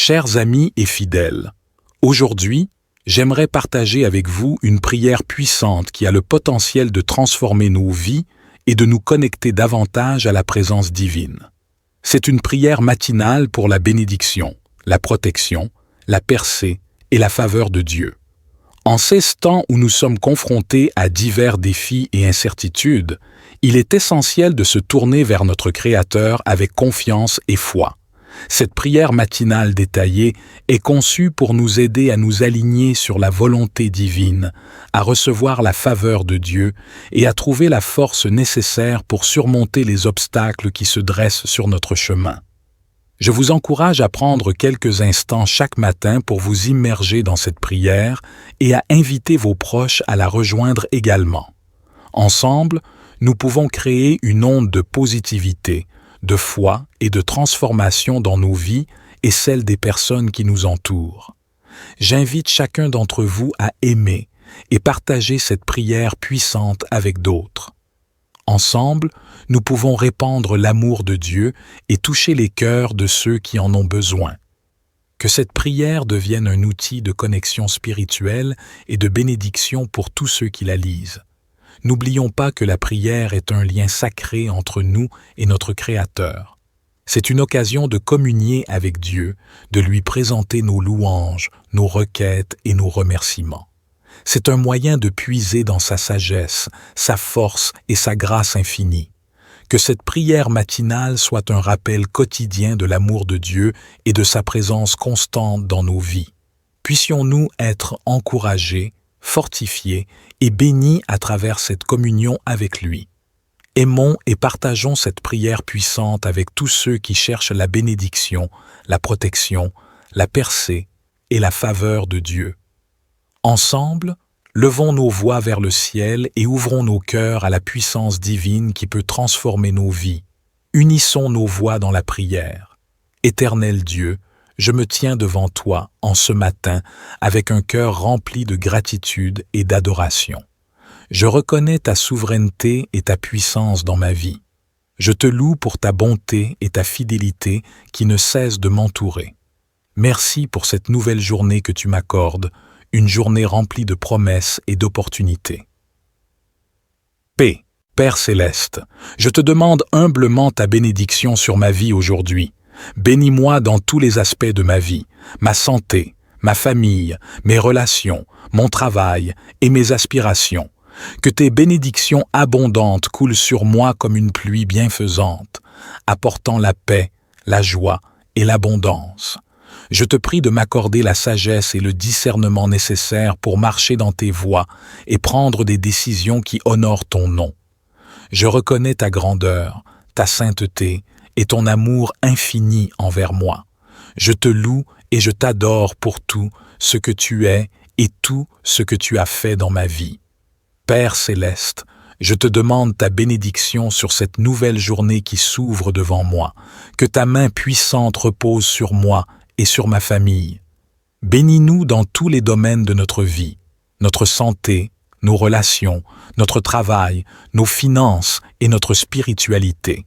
Chers amis et fidèles, aujourd'hui, j'aimerais partager avec vous une prière puissante qui a le potentiel de transformer nos vies et de nous connecter davantage à la présence divine. C'est une prière matinale pour la bénédiction, la protection, la percée et la faveur de Dieu. En ces temps où nous sommes confrontés à divers défis et incertitudes, il est essentiel de se tourner vers notre Créateur avec confiance et foi. Cette prière matinale détaillée est conçue pour nous aider à nous aligner sur la volonté divine, à recevoir la faveur de Dieu et à trouver la force nécessaire pour surmonter les obstacles qui se dressent sur notre chemin. Je vous encourage à prendre quelques instants chaque matin pour vous immerger dans cette prière et à inviter vos proches à la rejoindre également. Ensemble, nous pouvons créer une onde de positivité, de foi et de transformation dans nos vies et celles des personnes qui nous entourent. J'invite chacun d'entre vous à aimer et partager cette prière puissante avec d'autres. Ensemble, nous pouvons répandre l'amour de Dieu et toucher les cœurs de ceux qui en ont besoin. Que cette prière devienne un outil de connexion spirituelle et de bénédiction pour tous ceux qui la lisent. N'oublions pas que la prière est un lien sacré entre nous et notre Créateur. C'est une occasion de communier avec Dieu, de lui présenter nos louanges, nos requêtes et nos remerciements. C'est un moyen de puiser dans sa sagesse, sa force et sa grâce infinie. Que cette prière matinale soit un rappel quotidien de l'amour de Dieu et de sa présence constante dans nos vies. Puissions-nous être encouragés, fortifiés et bénis à travers cette communion avec lui. Aimons et partageons cette prière puissante avec tous ceux qui cherchent la bénédiction, la protection, la percée et la faveur de Dieu. Ensemble, levons nos voix vers le ciel et ouvrons nos cœurs à la puissance divine qui peut transformer nos vies. Unissons nos voix dans la prière. Éternel Dieu, je me tiens devant toi en ce matin avec un cœur rempli de gratitude et d'adoration. Je reconnais ta souveraineté et ta puissance dans ma vie. Je te loue pour ta bonté et ta fidélité qui ne cessent de m'entourer. Merci pour cette nouvelle journée que tu m'accordes, une journée remplie de promesses et d'opportunités. Paix, Père céleste, je te demande humblement ta bénédiction sur ma vie aujourd'hui. Bénis-moi dans tous les aspects de ma vie, ma santé, ma famille, mes relations, mon travail et mes aspirations. Que tes bénédictions abondantes coulent sur moi comme une pluie bienfaisante, apportant la paix, la joie et l'abondance. Je te prie de m'accorder la sagesse et le discernement nécessaires pour marcher dans tes voies et prendre des décisions qui honorent ton nom. Je reconnais ta grandeur, ta sainteté et ton amour infini envers moi. Je te loue et je t'adore pour tout ce que tu es et tout ce que tu as fait dans ma vie. Père céleste, je te demande ta bénédiction sur cette nouvelle journée qui s'ouvre devant moi. Que ta main puissante repose sur moi et sur ma famille. Bénis-nous dans tous les domaines de notre vie, notre santé, nos relations, notre travail, nos finances et notre spiritualité.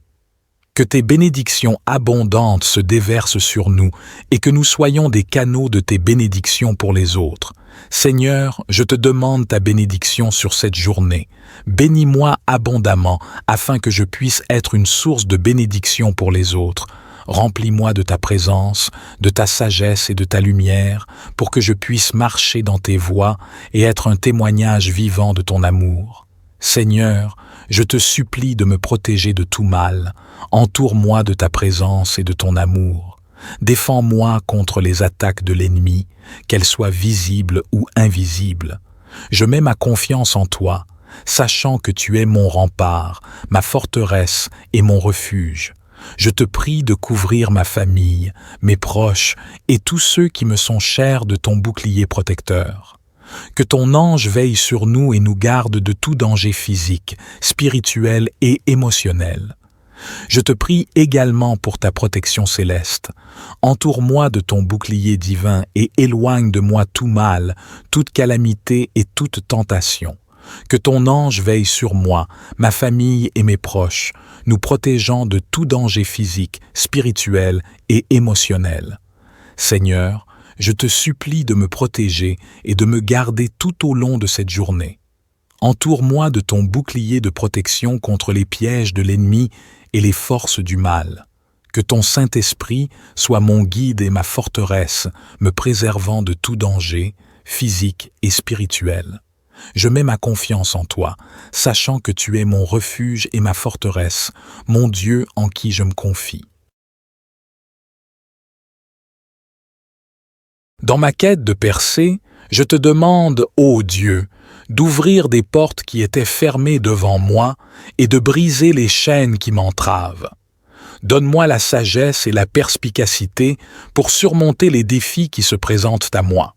Que tes bénédictions abondantes se déversent sur nous et que nous soyons des canaux de tes bénédictions pour les autres. Seigneur, je te demande ta bénédiction sur cette journée. Bénis-moi abondamment afin que je puisse être une source de bénédiction pour les autres. Remplis-moi de ta présence, de ta sagesse et de ta lumière pour que je puisse marcher dans tes voies et être un témoignage vivant de ton amour. Seigneur, je te supplie de me protéger de tout mal. Entoure-moi de ta présence et de ton amour. Défends-moi contre les attaques de l'ennemi, qu'elles soient visibles ou invisibles. Je mets ma confiance en toi, sachant que tu es mon rempart, ma forteresse et mon refuge. Je te prie de couvrir ma famille, mes proches et tous ceux qui me sont chers de ton bouclier protecteur. Que ton ange veille sur nous et nous garde de tout danger physique, spirituel et émotionnel. Je te prie également pour ta protection céleste. Entoure-moi de ton bouclier divin et éloigne de moi tout mal, toute calamité et toute tentation. Que ton ange veille sur moi, ma famille et mes proches, nous protégeant de tout danger physique, spirituel et émotionnel. Seigneur, je te supplie de me protéger et de me garder tout au long de cette journée. Entoure-moi de ton bouclier de protection contre les pièges de l'ennemi et les forces du mal. Que ton Saint-Esprit soit mon guide et ma forteresse, me préservant de tout danger, physique et spirituel. Je mets ma confiance en toi, sachant que tu es mon refuge et ma forteresse, mon Dieu en qui je me confie. Dans ma quête de percée, je te demande, ô Dieu, d'ouvrir des portes qui étaient fermées devant moi et de briser les chaînes qui m'entravent. Donne-moi la sagesse et la perspicacité pour surmonter les défis qui se présentent à moi.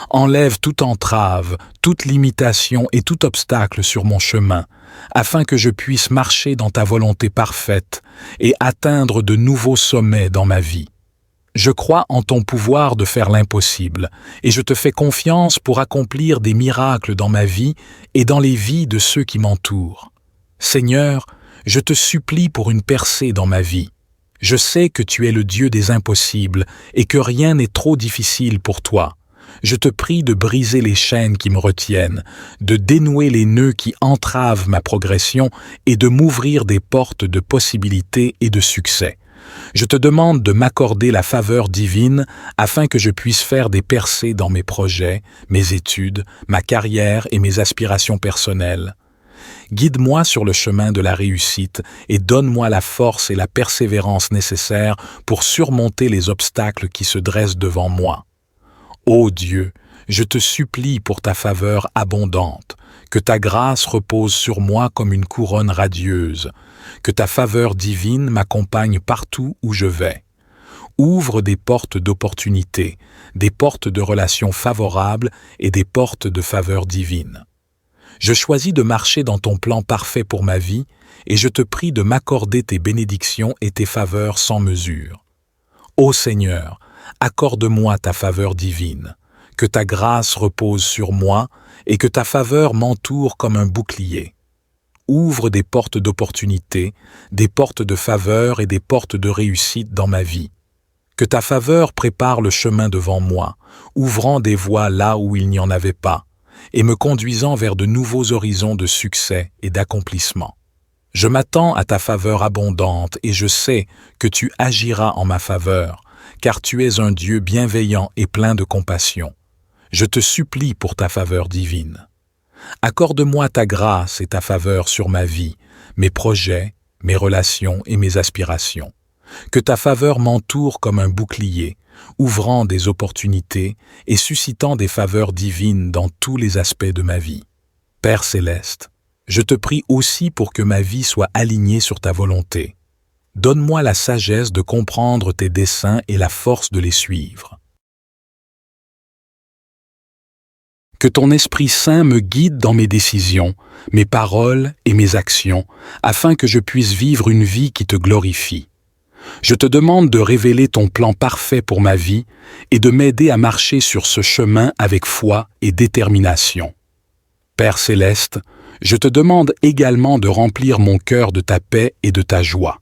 Enlève toute entrave, toute limitation et tout obstacle sur mon chemin, afin que je puisse marcher dans ta volonté parfaite et atteindre de nouveaux sommets dans ma vie. Je crois en ton pouvoir de faire l'impossible, et je te fais confiance pour accomplir des miracles dans ma vie et dans les vies de ceux qui m'entourent. Seigneur, je te supplie pour une percée dans ma vie. Je sais que tu es le Dieu des impossibles et que rien n'est trop difficile pour toi. Je te prie de briser les chaînes qui me retiennent, de dénouer les nœuds qui entravent ma progression et de m'ouvrir des portes de possibilités et de succès. Je te demande de m'accorder la faveur divine afin que je puisse faire des percées dans mes projets, mes études, ma carrière et mes aspirations personnelles. Guide-moi sur le chemin de la réussite et donne-moi la force et la persévérance nécessaires pour surmonter les obstacles qui se dressent devant moi. Ô Dieu, je te supplie pour ta faveur abondante, que ta grâce repose sur moi comme une couronne radieuse, que ta faveur divine m'accompagne partout où je vais. Ouvre des portes d'opportunité, des portes de relations favorables et des portes de faveur divine. Je choisis de marcher dans ton plan parfait pour ma vie et je te prie de m'accorder tes bénédictions et tes faveurs sans mesure. Ô Seigneur, accorde-moi ta faveur divine, que ta grâce repose sur moi et que ta faveur m'entoure comme un bouclier. Ouvre des portes d'opportunité, des portes de faveur et des portes de réussite dans ma vie. Que ta faveur prépare le chemin devant moi, ouvrant des voies là où il n'y en avait pas, et me conduisant vers de nouveaux horizons de succès et d'accomplissement. Je m'attends à ta faveur abondante et je sais que tu agiras en ma faveur, car tu es un Dieu bienveillant et plein de compassion. Je te supplie pour ta faveur divine. Accorde-moi ta grâce et ta faveur sur ma vie, mes projets, mes relations et mes aspirations. Que ta faveur m'entoure comme un bouclier, ouvrant des opportunités et suscitant des faveurs divines dans tous les aspects de ma vie. Père céleste, je te prie aussi pour que ma vie soit alignée sur ta volonté. Donne-moi la sagesse de comprendre tes desseins et la force de les suivre. Que ton Esprit Saint me guide dans mes décisions, mes paroles et mes actions, afin que je puisse vivre une vie qui te glorifie. Je te demande de révéler ton plan parfait pour ma vie et de m'aider à marcher sur ce chemin avec foi et détermination. Père céleste, je te demande également de remplir mon cœur de ta paix et de ta joie.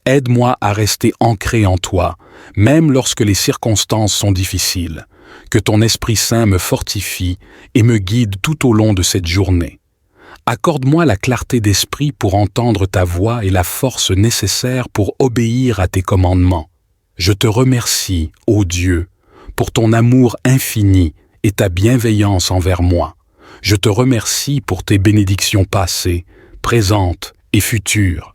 Aide-moi à rester ancré en toi, même lorsque les circonstances sont difficiles. Que ton Esprit Saint me fortifie et me guide tout au long de cette journée. Accorde-moi la clarté d'esprit pour entendre ta voix et la force nécessaire pour obéir à tes commandements. Je te remercie, ô Dieu, pour ton amour infini et ta bienveillance envers moi. Je te remercie pour tes bénédictions passées, présentes et futures.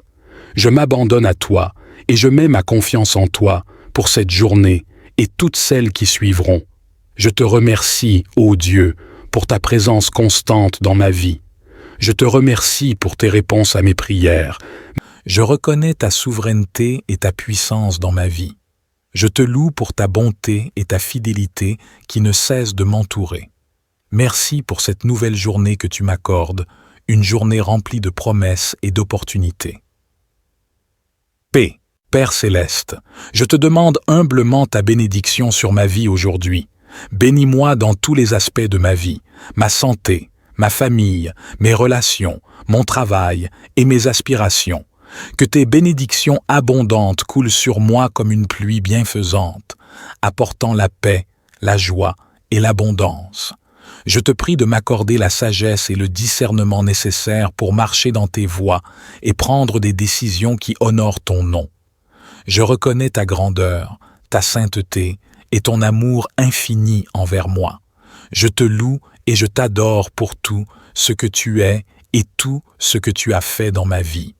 Je m'abandonne à toi et je mets ma confiance en toi pour cette journée et toutes celles qui suivront. Je te remercie, ô Dieu, pour ta présence constante dans ma vie. Je te remercie pour tes réponses à mes prières. Je reconnais ta souveraineté et ta puissance dans ma vie. Je te loue pour ta bonté et ta fidélité qui ne cessent de m'entourer. Merci pour cette nouvelle journée que tu m'accordes, une journée remplie de promesses et d'opportunités. Paix, Père céleste, je te demande humblement ta bénédiction sur ma vie aujourd'hui. Bénis-moi dans tous les aspects de ma vie, ma santé, ma famille, mes relations, mon travail et mes aspirations. Que tes bénédictions abondantes coulent sur moi comme une pluie bienfaisante, apportant la paix, la joie et l'abondance. Je te prie de m'accorder la sagesse et le discernement nécessaires pour marcher dans tes voies et prendre des décisions qui honorent ton nom. Je reconnais ta grandeur, ta sainteté et ton amour infini envers moi. Je te loue et je t'adore pour tout ce que tu es et tout ce que tu as fait dans ma vie.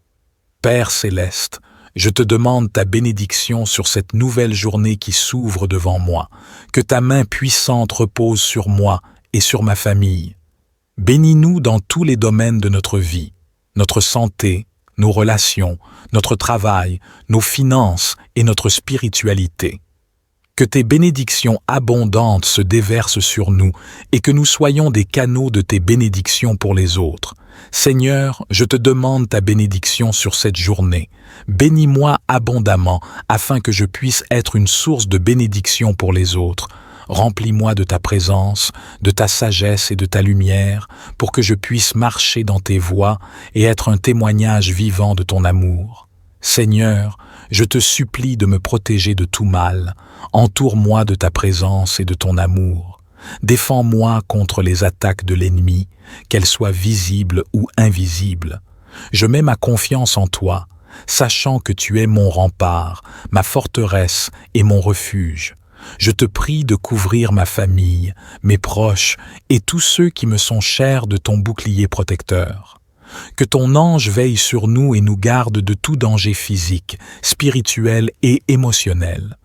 Père céleste, je te demande ta bénédiction sur cette nouvelle journée qui s'ouvre devant moi, que ta main puissante repose sur moi et sur ma famille. Bénis-nous dans tous les domaines de notre vie, notre santé, nos relations, notre travail, nos finances et notre spiritualité. Que tes bénédictions abondantes se déversent sur nous et que nous soyons des canaux de tes bénédictions pour les autres. Seigneur, je te demande ta bénédiction sur cette journée. Bénis-moi abondamment afin que je puisse être une source de bénédiction pour les autres. Remplis-moi de ta présence, de ta sagesse et de ta lumière pour que je puisse marcher dans tes voies et être un témoignage vivant de ton amour. Seigneur, je te supplie de me protéger de tout mal. Entoure-moi de ta présence et de ton amour. Défends-moi contre les attaques de l'ennemi, qu'elles soient visibles ou invisibles. Je mets ma confiance en toi, sachant que tu es mon rempart, ma forteresse et mon refuge. Je te prie de couvrir ma famille, mes proches et tous ceux qui me sont chers de ton bouclier protecteur. Que ton ange veille sur nous et nous garde de tout danger physique, spirituel et émotionnel.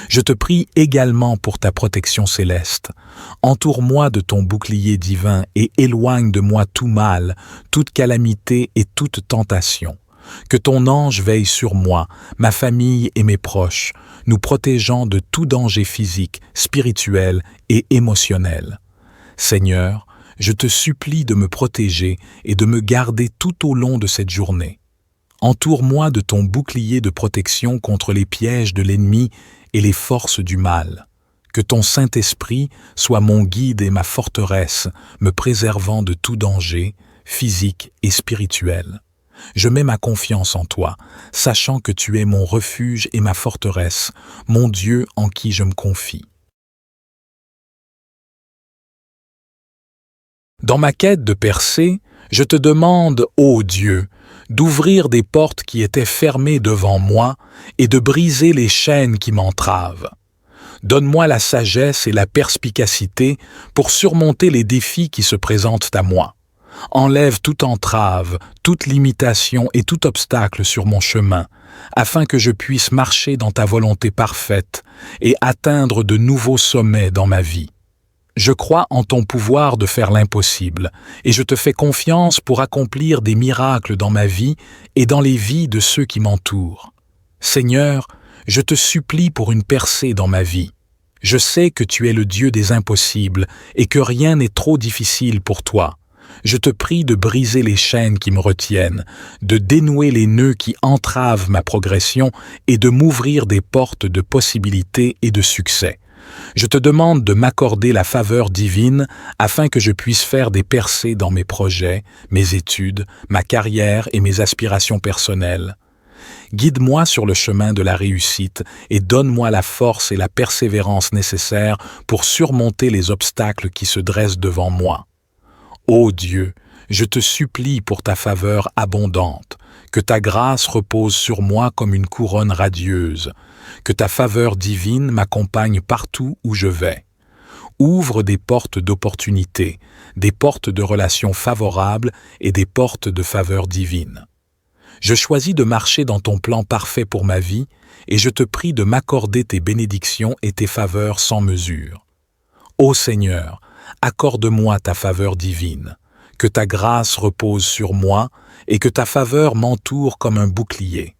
Je te prie également pour ta protection céleste. Entoure-moi de ton bouclier divin et éloigne de moi tout mal, toute calamité et toute tentation. Que ton ange veille sur moi, ma famille et mes proches, nous protégeant de tout danger physique, spirituel et émotionnel. Seigneur, je te supplie de me protéger et de me garder tout au long de cette journée. Entoure-moi de ton bouclier de protection contre les pièges de l'ennemi et les forces du mal. Que ton Saint-Esprit soit mon guide et ma forteresse, me préservant de tout danger, physique et spirituel. Je mets ma confiance en toi, sachant que tu es mon refuge et ma forteresse, mon Dieu en qui je me confie. Dans ma quête de percée, je te demande, ô Dieu, d'ouvrir des portes qui étaient fermées devant moi et de briser les chaînes qui m'entravent. Donne-moi la sagesse et la perspicacité pour surmonter les défis qui se présentent à moi. Enlève toute entrave, toute limitation et tout obstacle sur mon chemin, afin que je puisse marcher dans ta volonté parfaite et atteindre de nouveaux sommets dans ma vie. Je crois en ton pouvoir de faire l'impossible, et je te fais confiance pour accomplir des miracles dans ma vie et dans les vies de ceux qui m'entourent. Seigneur, je te supplie pour une percée dans ma vie. Je sais que tu es le Dieu des impossibles et que rien n'est trop difficile pour toi. Je te prie de briser les chaînes qui me retiennent, de dénouer les nœuds qui entravent ma progression et de m'ouvrir des portes de possibilités et de succès. Je te demande de m'accorder la faveur divine afin que je puisse faire des percées dans mes projets, mes études, ma carrière et mes aspirations personnelles. Guide-moi sur le chemin de la réussite et donne-moi la force et la persévérance nécessaires pour surmonter les obstacles qui se dressent devant moi. Ô Dieu, je te supplie pour ta faveur abondante, que ta grâce repose sur moi comme une couronne radieuse, que ta faveur divine m'accompagne partout où je vais. Ouvre des portes d'opportunité, des portes de relations favorables et des portes de faveur divine. Je choisis de marcher dans ton plan parfait pour ma vie et je te prie de m'accorder tes bénédictions et tes faveurs sans mesure. Ô Seigneur, accorde-moi ta faveur divine, que ta grâce repose sur moi et que ta faveur m'entoure comme un bouclier.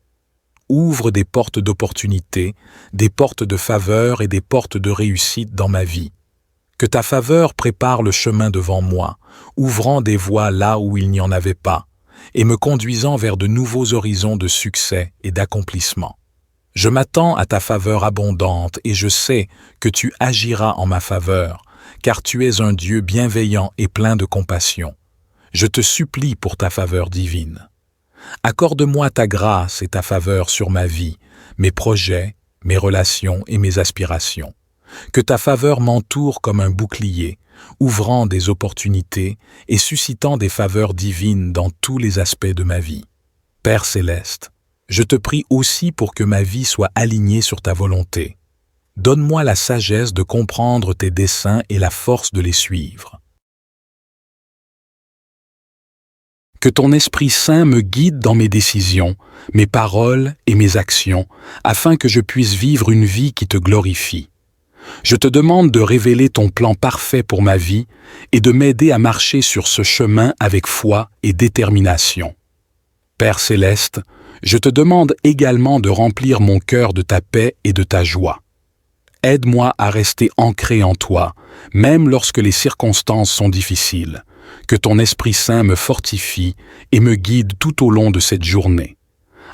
Ouvre des portes d'opportunité, des portes de faveur et des portes de réussite dans ma vie. Que ta faveur prépare le chemin devant moi, ouvrant des voies là où il n'y en avait pas, et me conduisant vers de nouveaux horizons de succès et d'accomplissement. Je m'attends à ta faveur abondante et je sais que tu agiras en ma faveur, car tu es un Dieu bienveillant et plein de compassion. Je te supplie pour ta faveur divine. Accorde-moi ta grâce et ta faveur sur ma vie, mes projets, mes relations et mes aspirations. Que ta faveur m'entoure comme un bouclier, ouvrant des opportunités et suscitant des faveurs divines dans tous les aspects de ma vie. Père céleste, je te prie aussi pour que ma vie soit alignée sur ta volonté. Donne-moi la sagesse de comprendre tes desseins et la force de les suivre. Que ton Esprit Saint me guide dans mes décisions, mes paroles et mes actions, afin que je puisse vivre une vie qui te glorifie. Je te demande de révéler ton plan parfait pour ma vie et de m'aider à marcher sur ce chemin avec foi et détermination. Père céleste, je te demande également de remplir mon cœur de ta paix et de ta joie. Aide-moi à rester ancré en toi, même lorsque les circonstances sont difficiles. Que ton Esprit Saint me fortifie et me guide tout au long de cette journée.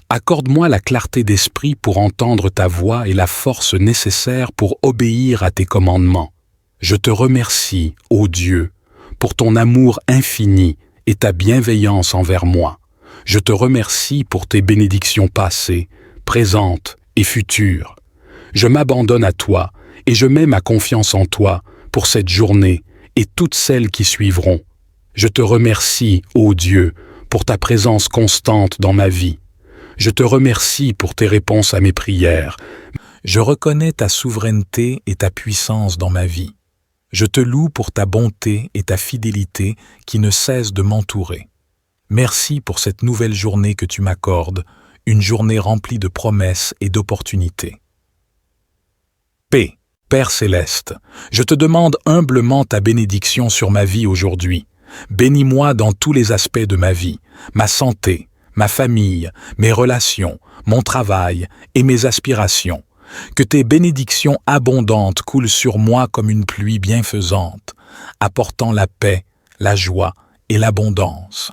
Accorde-moi la clarté d'esprit pour entendre ta voix et la force nécessaire pour obéir à tes commandements. Je te remercie, ô Dieu, pour ton amour infini et ta bienveillance envers moi. Je te remercie pour tes bénédictions passées, présentes et futures. Je m'abandonne à toi et je mets ma confiance en toi pour cette journée et toutes celles qui suivront. Je te remercie, ô Dieu, pour ta présence constante dans ma vie. Je te remercie pour tes réponses à mes prières. Je reconnais ta souveraineté et ta puissance dans ma vie. Je te loue pour ta bonté et ta fidélité qui ne cessent de m'entourer. Merci pour cette nouvelle journée que tu m'accordes, une journée remplie de promesses et d'opportunités. Paix, Père céleste, je te demande humblement ta bénédiction sur ma vie aujourd'hui. Bénis-moi dans tous les aspects de ma vie, ma santé, ma famille, mes relations, mon travail et mes aspirations. Que tes bénédictions abondantes coulent sur moi comme une pluie bienfaisante, apportant la paix, la joie et l'abondance.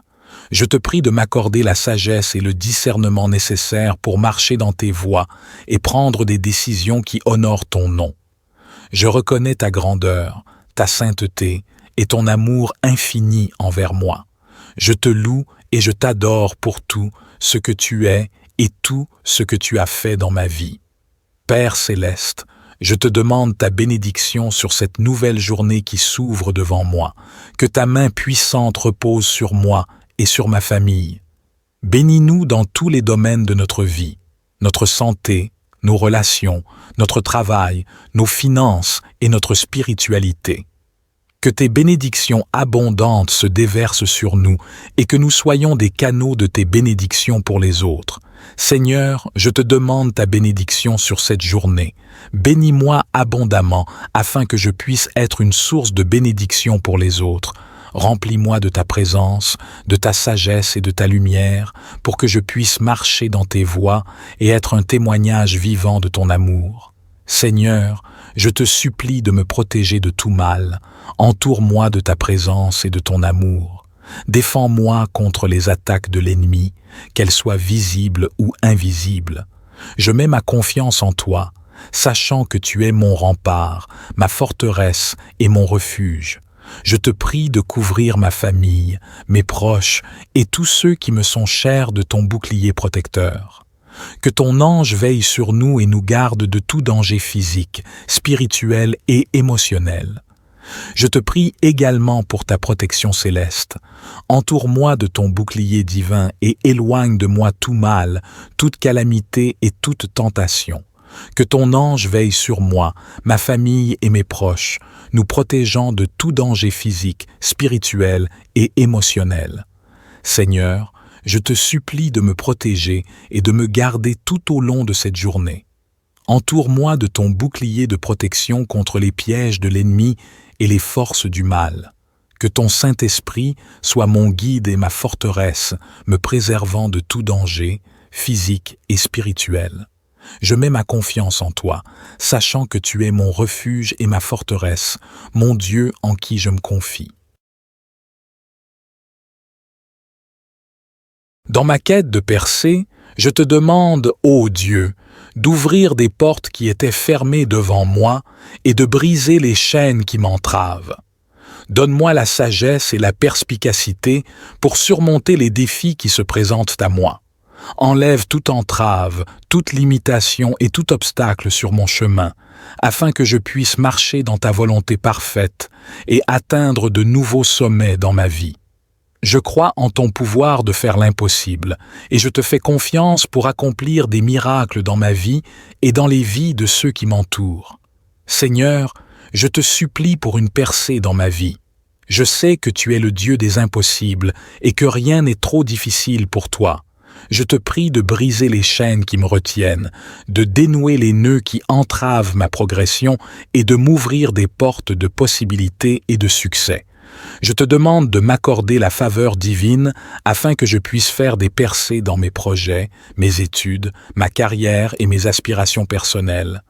Je te prie de m'accorder la sagesse et le discernement nécessaires pour marcher dans tes voies et prendre des décisions qui honorent ton nom. Je reconnais ta grandeur, ta sainteté et ton amour infini envers moi. Je te loue et je t'adore pour tout ce que tu es et tout ce que tu as fait dans ma vie. Père céleste, je te demande ta bénédiction sur cette nouvelle journée qui s'ouvre devant moi. Que ta main puissante repose sur moi et sur ma famille. Bénis-nous dans tous les domaines de notre vie, notre santé, nos relations, notre travail, nos finances et notre spiritualité. Que tes bénédictions abondantes se déversent sur nous et que nous soyons des canaux de tes bénédictions pour les autres. Seigneur, je te demande ta bénédiction sur cette journée. Bénis-moi abondamment afin que je puisse être une source de bénédiction pour les autres. Remplis-moi de ta présence, de ta sagesse et de ta lumière pour que je puisse marcher dans tes voies et être un témoignage vivant de ton amour. Seigneur, je te supplie de me protéger de tout mal. Entoure-moi de ta présence et de ton amour. Défends-moi contre les attaques de l'ennemi, qu'elles soient visibles ou invisibles. Je mets ma confiance en toi, sachant que tu es mon rempart, ma forteresse et mon refuge. Je te prie de couvrir ma famille, mes proches et tous ceux qui me sont chers de ton bouclier protecteur. Que ton ange veille sur nous et nous garde de tout danger physique, spirituel et émotionnel. Je te prie également pour ta protection céleste. Entoure-moi de ton bouclier divin et éloigne de moi tout mal, toute calamité et toute tentation. Que ton ange veille sur moi, ma famille et mes proches, nous protégeant de tout danger physique, spirituel et émotionnel. Seigneur, je te supplie de me protéger et de me garder tout au long de cette journée. Entoure-moi de ton bouclier de protection contre les pièges de l'ennemi et les forces du mal. Que ton Saint-Esprit soit mon guide et ma forteresse, me préservant de tout danger, physique et spirituel. Je mets ma confiance en toi, sachant que tu es mon refuge et ma forteresse, mon Dieu en qui je me confie. Dans ma quête de percée, je te demande, ô Dieu, d'ouvrir des portes qui étaient fermées devant moi et de briser les chaînes qui m'entravent. Donne-moi la sagesse et la perspicacité pour surmonter les défis qui se présentent à moi. Enlève toute entrave, toute limitation et tout obstacle sur mon chemin, afin que je puisse marcher dans ta volonté parfaite et atteindre de nouveaux sommets dans ma vie. Je crois en ton pouvoir de faire l'impossible, et je te fais confiance pour accomplir des miracles dans ma vie et dans les vies de ceux qui m'entourent. Seigneur, je te supplie pour une percée dans ma vie. Je sais que tu es le Dieu des impossibles et que rien n'est trop difficile pour toi. Je te prie de briser les chaînes qui me retiennent, de dénouer les nœuds qui entravent ma progression et de m'ouvrir des portes de possibilités et de succès. Je te demande de m'accorder la faveur divine afin que je puisse faire des percées dans mes projets, mes études, ma carrière et mes aspirations personnelles.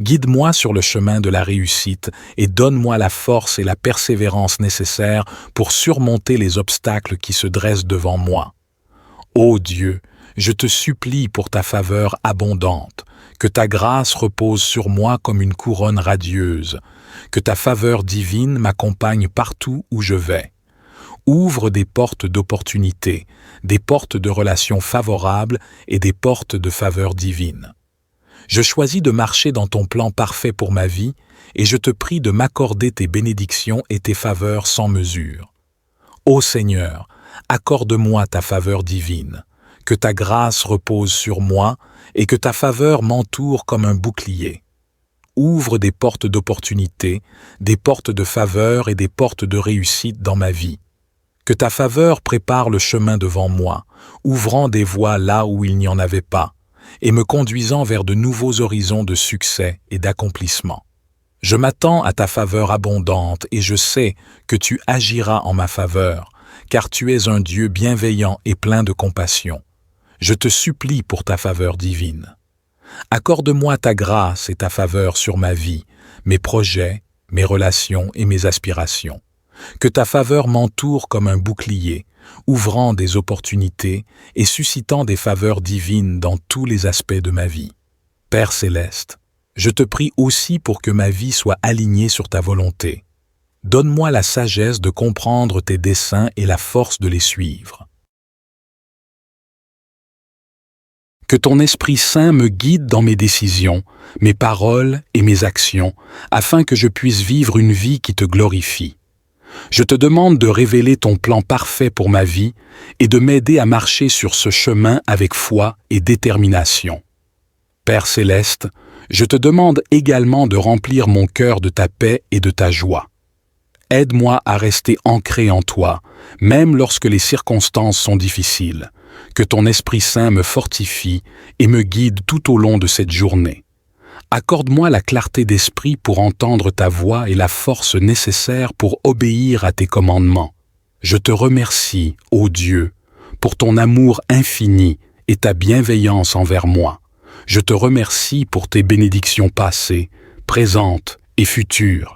Guide-moi sur le chemin de la réussite et donne-moi la force et la persévérance nécessaires pour surmonter les obstacles qui se dressent devant moi. Ô Dieu, je te supplie pour ta faveur abondante, que ta grâce repose sur moi comme une couronne radieuse, que ta faveur divine m'accompagne partout où je vais. Ouvre des portes d'opportunités, des portes de relations favorables et des portes de faveur divine. Je choisis de marcher dans ton plan parfait pour ma vie et je te prie de m'accorder tes bénédictions et tes faveurs sans mesure. Ô Seigneur, accorde-moi ta faveur divine, que ta grâce repose sur moi et que ta faveur m'entoure comme un bouclier. Ouvre des portes d'opportunité, des portes de faveur et des portes de réussite dans ma vie. Que ta faveur prépare le chemin devant moi, ouvrant des voies là où il n'y en avait pas, et me conduisant vers de nouveaux horizons de succès et d'accomplissement. Je m'attends à ta faveur abondante et je sais que tu agiras en ma faveur, car tu es un Dieu bienveillant et plein de compassion. Je te supplie pour ta faveur divine. Accorde-moi ta grâce et ta faveur sur ma vie, mes projets, mes relations et mes aspirations. Que ta faveur m'entoure comme un bouclier, ouvrant des opportunités et suscitant des faveurs divines dans tous les aspects de ma vie. Père céleste, je te prie aussi pour que ma vie soit alignée sur ta volonté. Donne-moi la sagesse de comprendre tes desseins et la force de les suivre. Que ton Esprit Saint me guide dans mes décisions, mes paroles et mes actions, afin que je puisse vivre une vie qui te glorifie. Je te demande de révéler ton plan parfait pour ma vie et de m'aider à marcher sur ce chemin avec foi et détermination. Père céleste, je te demande également de remplir mon cœur de ta paix et de ta joie. Aide-moi à rester ancré en toi, même lorsque les circonstances sont difficiles. Que ton Esprit Saint me fortifie et me guide tout au long de cette journée. Accorde-moi la clarté d'esprit pour entendre ta voix et la force nécessaire pour obéir à tes commandements. Je te remercie, ô Dieu, pour ton amour infini et ta bienveillance envers moi. Je te remercie pour tes bénédictions passées, présentes et futures.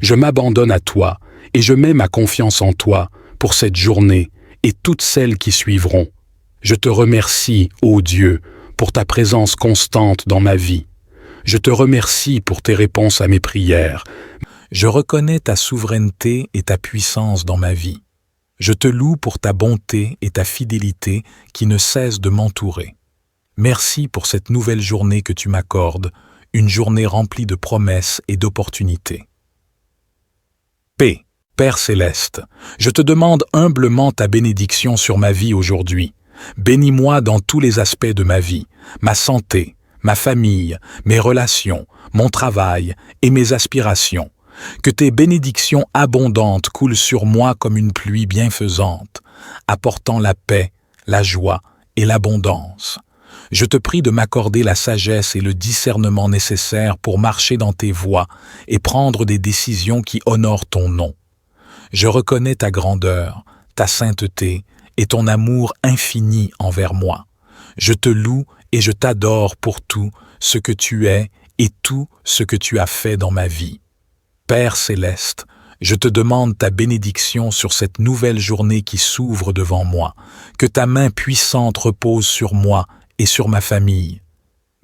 Je m'abandonne à toi et je mets ma confiance en toi pour cette journée et toutes celles qui suivront. Je te remercie, ô Dieu, pour ta présence constante dans ma vie. Je te remercie pour tes réponses à mes prières. Je reconnais ta souveraineté et ta puissance dans ma vie. Je te loue pour ta bonté et ta fidélité qui ne cessent de m'entourer. Merci pour cette nouvelle journée que tu m'accordes, une journée remplie de promesses et d'opportunités. Paix, Père céleste, je te demande humblement ta bénédiction sur ma vie aujourd'hui. Bénis-moi dans tous les aspects de ma vie, ma santé, ma famille, mes relations, mon travail et mes aspirations. Que tes bénédictions abondantes coulent sur moi comme une pluie bienfaisante, apportant la paix, la joie et l'abondance. Je te prie de m'accorder la sagesse et le discernement nécessaires pour marcher dans tes voies et prendre des décisions qui honorent ton nom. Je reconnais ta grandeur, ta sainteté et ton amour infini envers moi. Je te loue et je t'adore pour tout ce que tu es et tout ce que tu as fait dans ma vie. Père céleste, je te demande ta bénédiction sur cette nouvelle journée qui s'ouvre devant moi, que ta main puissante repose sur moi et sur ma famille.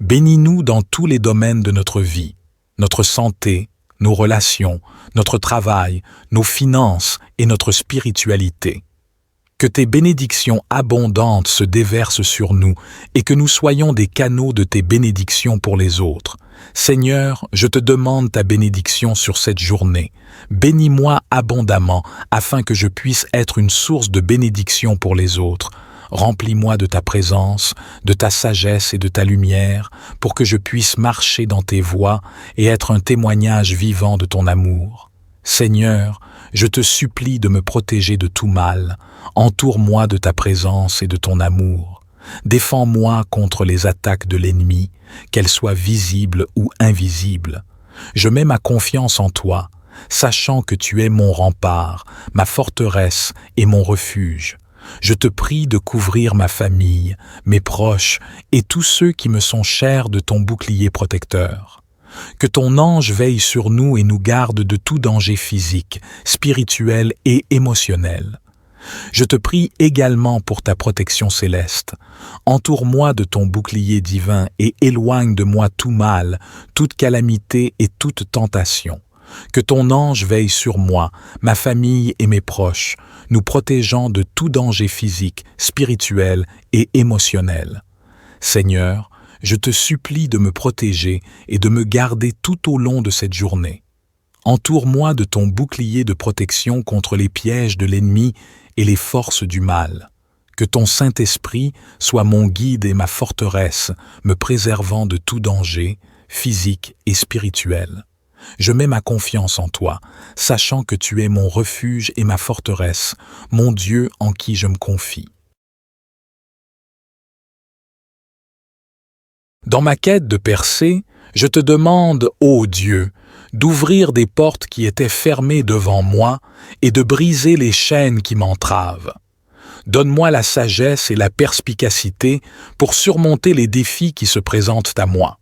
Bénis-nous dans tous les domaines de notre vie, notre santé, nos relations, notre travail, nos finances et notre spiritualité. Que tes bénédictions abondantes se déversent sur nous et que nous soyons des canaux de tes bénédictions pour les autres. Seigneur, je te demande ta bénédiction sur cette journée. Bénis-moi abondamment afin que je puisse être une source de bénédiction pour les autres. Remplis-moi de ta présence, de ta sagesse et de ta lumière pour que je puisse marcher dans tes voies et être un témoignage vivant de ton amour. Seigneur, je te supplie de me protéger de tout mal. Entoure-moi de ta présence et de ton amour. Défends-moi contre les attaques de l'ennemi, qu'elles soient visibles ou invisibles. Je mets ma confiance en toi, sachant que tu es mon rempart, ma forteresse et mon refuge. Je te prie de couvrir ma famille, mes proches et tous ceux qui me sont chers de ton bouclier protecteur. Que ton ange veille sur nous et nous garde de tout danger physique, spirituel et émotionnel. Je te prie également pour ta protection céleste. Entoure-moi de ton bouclier divin et éloigne de moi tout mal, toute calamité et toute tentation. Que ton ange veille sur moi, ma famille et mes proches, nous protégeant de tout danger physique, spirituel et émotionnel. Seigneur, je te supplie de me protéger et de me garder tout au long de cette journée. Entoure-moi de ton bouclier de protection contre les pièges de l'ennemi et les forces du mal. Que ton Saint-Esprit soit mon guide et ma forteresse, me préservant de tout danger, physique et spirituel. Je mets ma confiance en toi, sachant que tu es mon refuge et ma forteresse, mon Dieu en qui je me confie. Dans ma quête de percée, je te demande, ô Dieu, d'ouvrir des portes qui étaient fermées devant moi et de briser les chaînes qui m'entravent. Donne-moi la sagesse et la perspicacité pour surmonter les défis qui se présentent à moi.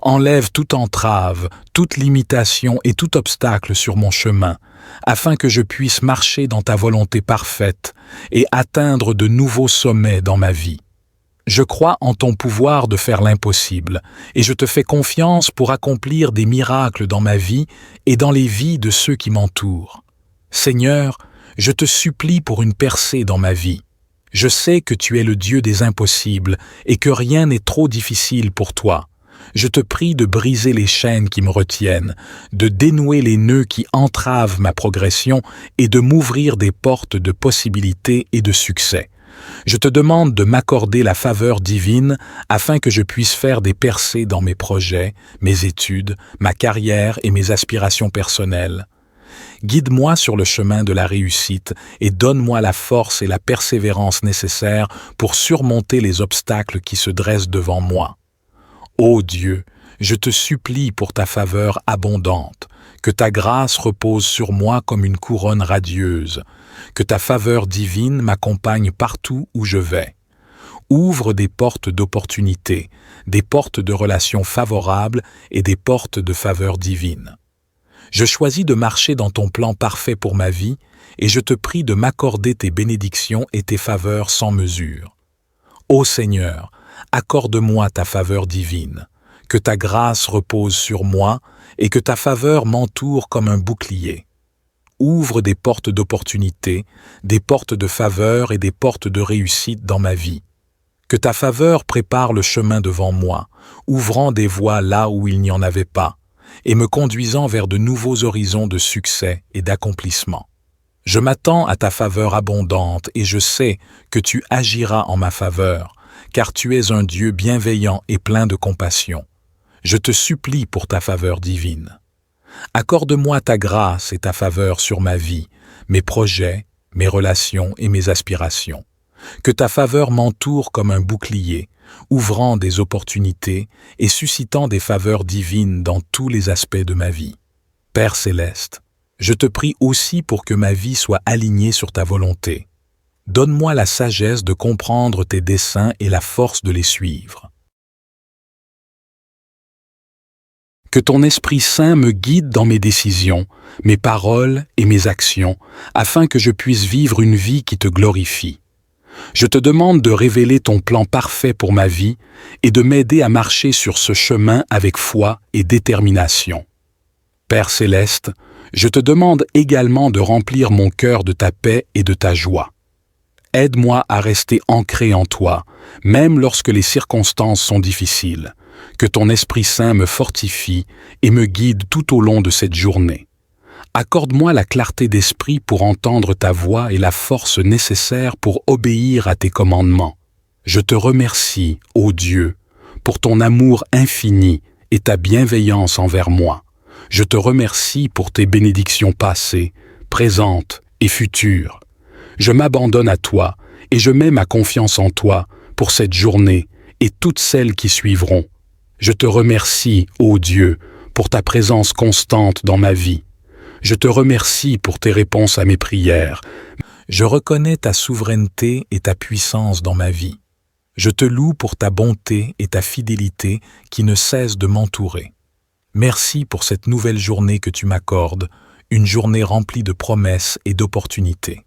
Enlève toute entrave, toute limitation et tout obstacle sur mon chemin, afin que je puisse marcher dans ta volonté parfaite et atteindre de nouveaux sommets dans ma vie. Je crois en ton pouvoir de faire l'impossible, et je te fais confiance pour accomplir des miracles dans ma vie et dans les vies de ceux qui m'entourent. Seigneur, je te supplie pour une percée dans ma vie. Je sais que tu es le Dieu des impossibles et que rien n'est trop difficile pour toi. Je te prie de briser les chaînes qui me retiennent, de dénouer les nœuds qui entravent ma progression et de m'ouvrir des portes de possibilités et de succès. Je te demande de m'accorder la faveur divine afin que je puisse faire des percées dans mes projets, mes études, ma carrière et mes aspirations personnelles. Guide-moi sur le chemin de la réussite et donne-moi la force et la persévérance nécessaires pour surmonter les obstacles qui se dressent devant moi. Ô Dieu, je te supplie pour ta faveur abondante, que ta grâce repose sur moi comme une couronne radieuse, que ta faveur divine m'accompagne partout où je vais. Ouvre des portes d'opportunité, des portes de relations favorables et des portes de faveur divine. Je choisis de marcher dans ton plan parfait pour ma vie et je te prie de m'accorder tes bénédictions et tes faveurs sans mesure. Ô Seigneur, accorde-moi ta faveur divine, que ta grâce repose sur moi et que ta faveur m'entoure comme un bouclier. Ouvre des portes d'opportunité, des portes de faveur et des portes de réussite dans ma vie. Que ta faveur prépare le chemin devant moi, ouvrant des voies là où il n'y en avait pas, et me conduisant vers de nouveaux horizons de succès et d'accomplissement. Je m'attends à ta faveur abondante et je sais que tu agiras en ma faveur, car tu es un Dieu bienveillant et plein de compassion. Je te supplie pour ta faveur divine. Accorde-moi ta grâce et ta faveur sur ma vie, mes projets, mes relations et mes aspirations. Que ta faveur m'entoure comme un bouclier, ouvrant des opportunités et suscitant des faveurs divines dans tous les aspects de ma vie. Père céleste, je te prie aussi pour que ma vie soit alignée sur ta volonté. Donne-moi la sagesse de comprendre tes desseins et la force de les suivre. Que ton Esprit Saint me guide dans mes décisions, mes paroles et mes actions, afin que je puisse vivre une vie qui te glorifie. Je te demande de révéler ton plan parfait pour ma vie et de m'aider à marcher sur ce chemin avec foi et détermination. Père céleste, je te demande également de remplir mon cœur de ta paix et de ta joie. Aide-moi à rester ancré en toi, même lorsque les circonstances sont difficiles. Que ton Esprit Saint me fortifie et me guide tout au long de cette journée. Accorde-moi la clarté d'esprit pour entendre ta voix et la force nécessaire pour obéir à tes commandements. Je te remercie, ô Dieu, pour ton amour infini et ta bienveillance envers moi. Je te remercie pour tes bénédictions passées, présentes et futures. Je m'abandonne à toi et je mets ma confiance en toi pour cette journée et toutes celles qui suivront. Je te remercie, ô Dieu, pour ta présence constante dans ma vie. Je te remercie pour tes réponses à mes prières. Je reconnais ta souveraineté et ta puissance dans ma vie. Je te loue pour ta bonté et ta fidélité qui ne cessent de m'entourer. Merci pour cette nouvelle journée que tu m'accordes, une journée remplie de promesses et d'opportunités.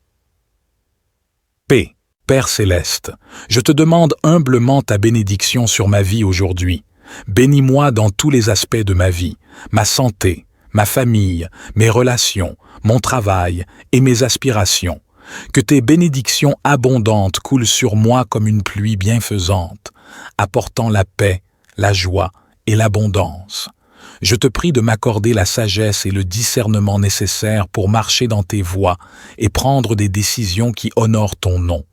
Paix, Père céleste, je te demande humblement ta bénédiction sur ma vie aujourd'hui. Bénis-moi dans tous les aspects de ma vie, ma santé, ma famille, mes relations, mon travail et mes aspirations. Que tes bénédictions abondantes coulent sur moi comme une pluie bienfaisante, apportant la paix, la joie et l'abondance. Je te prie de m'accorder la sagesse et le discernement nécessaires pour marcher dans tes voies et prendre des décisions qui honorent ton nom.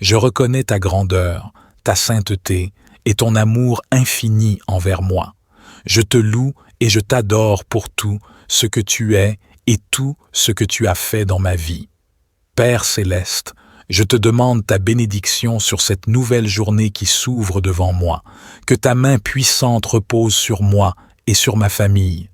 Je reconnais ta grandeur, ta sainteté et ton amour infini envers moi. Je te loue et je t'adore pour tout ce que tu es et tout ce que tu as fait dans ma vie. Père céleste, je te demande ta bénédiction sur cette nouvelle journée qui s'ouvre devant moi, que ta main puissante repose sur moi et sur ma famille.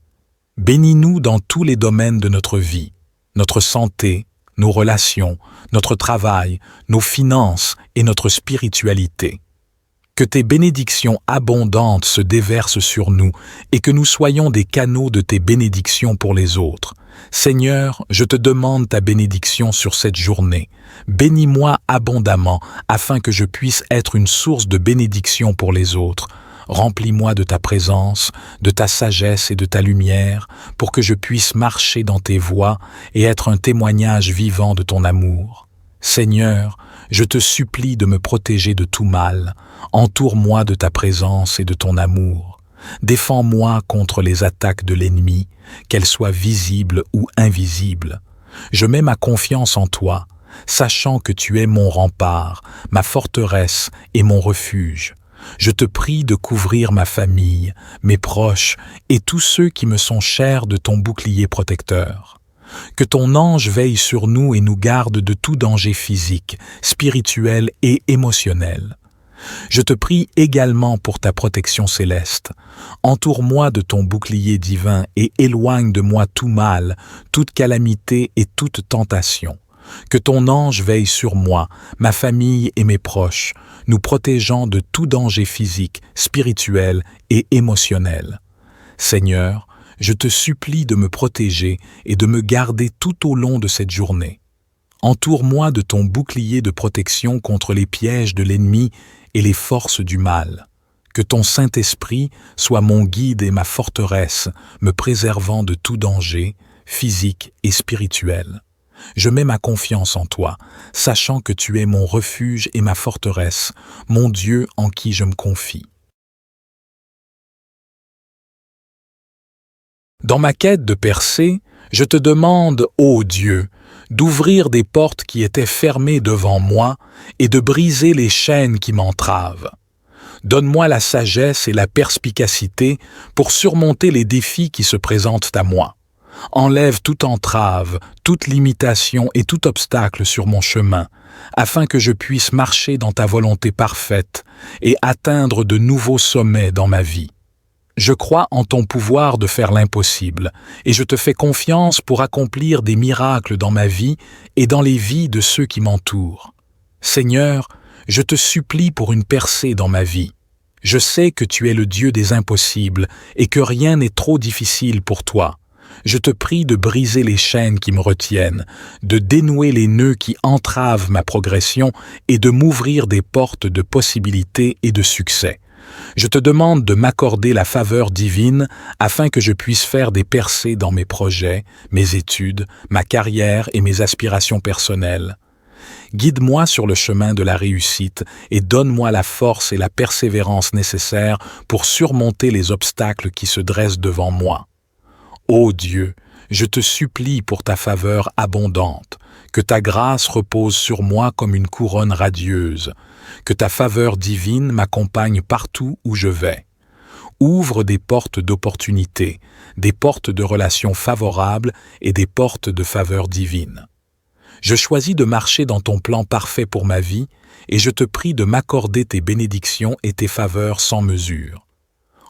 Bénis-nous dans tous les domaines de notre vie, notre santé, nos relations, notre travail, nos finances et notre spiritualité. Que tes bénédictions abondantes se déversent sur nous et que nous soyons des canaux de tes bénédictions pour les autres. Seigneur, je te demande ta bénédiction sur cette journée. Bénis-moi abondamment afin que je puisse être une source de bénédiction pour les autres. Remplis-moi de ta présence, de ta sagesse et de ta lumière pour que je puisse marcher dans tes voies et être un témoignage vivant de ton amour. Seigneur, je te supplie de me protéger de tout mal. Entoure-moi de ta présence et de ton amour. Défends-moi contre les attaques de l'ennemi, qu'elles soient visibles ou invisibles. Je mets ma confiance en toi, sachant que tu es mon rempart, ma forteresse et mon refuge. Je te prie de couvrir ma famille, mes proches et tous ceux qui me sont chers de ton bouclier protecteur. Que ton ange veille sur nous et nous garde de tout danger physique, spirituel et émotionnel. Je te prie également pour ta protection céleste. Entoure-moi de ton bouclier divin et éloigne de moi tout mal, toute calamité et toute tentation. Que ton ange veille sur moi, ma famille et mes proches, nous protégeant de tout danger physique, spirituel et émotionnel. Seigneur, je te supplie de me protéger et de me garder tout au long de cette journée. Entoure-moi de ton bouclier de protection contre les pièges de l'ennemi et les forces du mal. Que ton Saint-Esprit soit mon guide et ma forteresse, me préservant de tout danger, physique et spirituel. Je mets ma confiance en toi, sachant que tu es mon refuge et ma forteresse, mon Dieu en qui je me confie. Dans ma quête de percée, je te demande, ô Dieu, d'ouvrir des portes qui étaient fermées devant moi et de briser les chaînes qui m'entravent. Donne-moi la sagesse et la perspicacité pour surmonter les défis qui se présentent à moi. Enlève toute entrave, toute limitation et tout obstacle sur mon chemin, afin que je puisse marcher dans ta volonté parfaite et atteindre de nouveaux sommets dans ma vie. Je crois en ton pouvoir de faire l'impossible, et je te fais confiance pour accomplir des miracles dans ma vie et dans les vies de ceux qui m'entourent. Seigneur, je te supplie pour une percée dans ma vie. Je sais que tu es le Dieu des impossibles et que rien n'est trop difficile pour toi. Je te prie de briser les chaînes qui me retiennent, de dénouer les nœuds qui entravent ma progression et de m'ouvrir des portes de possibilités et de succès. Je te demande de m'accorder la faveur divine afin que je puisse faire des percées dans mes projets, mes études, ma carrière et mes aspirations personnelles. Guide-moi sur le chemin de la réussite et donne-moi la force et la persévérance nécessaires pour surmonter les obstacles qui se dressent devant moi. Ô Dieu, je te supplie pour ta faveur abondante, que ta grâce repose sur moi comme une couronne radieuse, que ta faveur divine m'accompagne partout où je vais. Ouvre des portes d'opportunité, des portes de relations favorables et des portes de faveur divine. Je choisis de marcher dans ton plan parfait pour ma vie et je te prie de m'accorder tes bénédictions et tes faveurs sans mesure.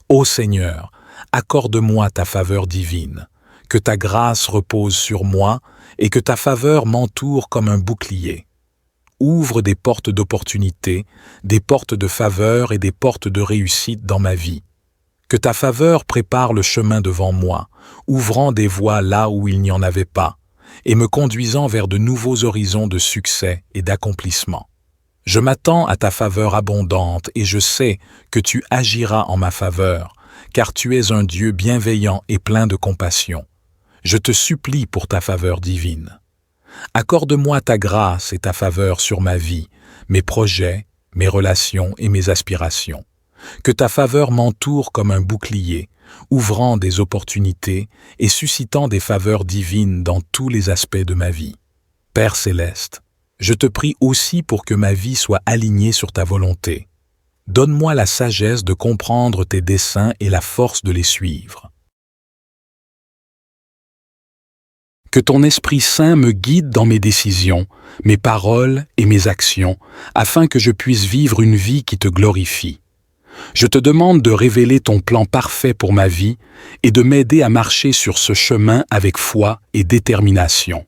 Ô Seigneur, accorde-moi ta faveur divine, que ta grâce repose sur moi et que ta faveur m'entoure comme un bouclier. Ouvre des portes d'opportunité, des portes de faveur et des portes de réussite dans ma vie. Que ta faveur prépare le chemin devant moi, ouvrant des voies là où il n'y en avait pas, et me conduisant vers de nouveaux horizons de succès et d'accomplissement. Je m'attends à ta faveur abondante et je sais que tu agiras en ma faveur, car tu es un Dieu bienveillant et plein de compassion. Je te supplie pour ta faveur divine. Accorde-moi ta grâce et ta faveur sur ma vie, mes projets, mes relations et mes aspirations. Que ta faveur m'entoure comme un bouclier, ouvrant des opportunités et suscitant des faveurs divines dans tous les aspects de ma vie. Père céleste, je te prie aussi pour que ma vie soit alignée sur ta volonté. Donne-moi la sagesse de comprendre tes desseins et la force de les suivre. Que ton Esprit Saint me guide dans mes décisions, mes paroles et mes actions, afin que je puisse vivre une vie qui te glorifie. Je te demande de révéler ton plan parfait pour ma vie et de m'aider à marcher sur ce chemin avec foi et détermination.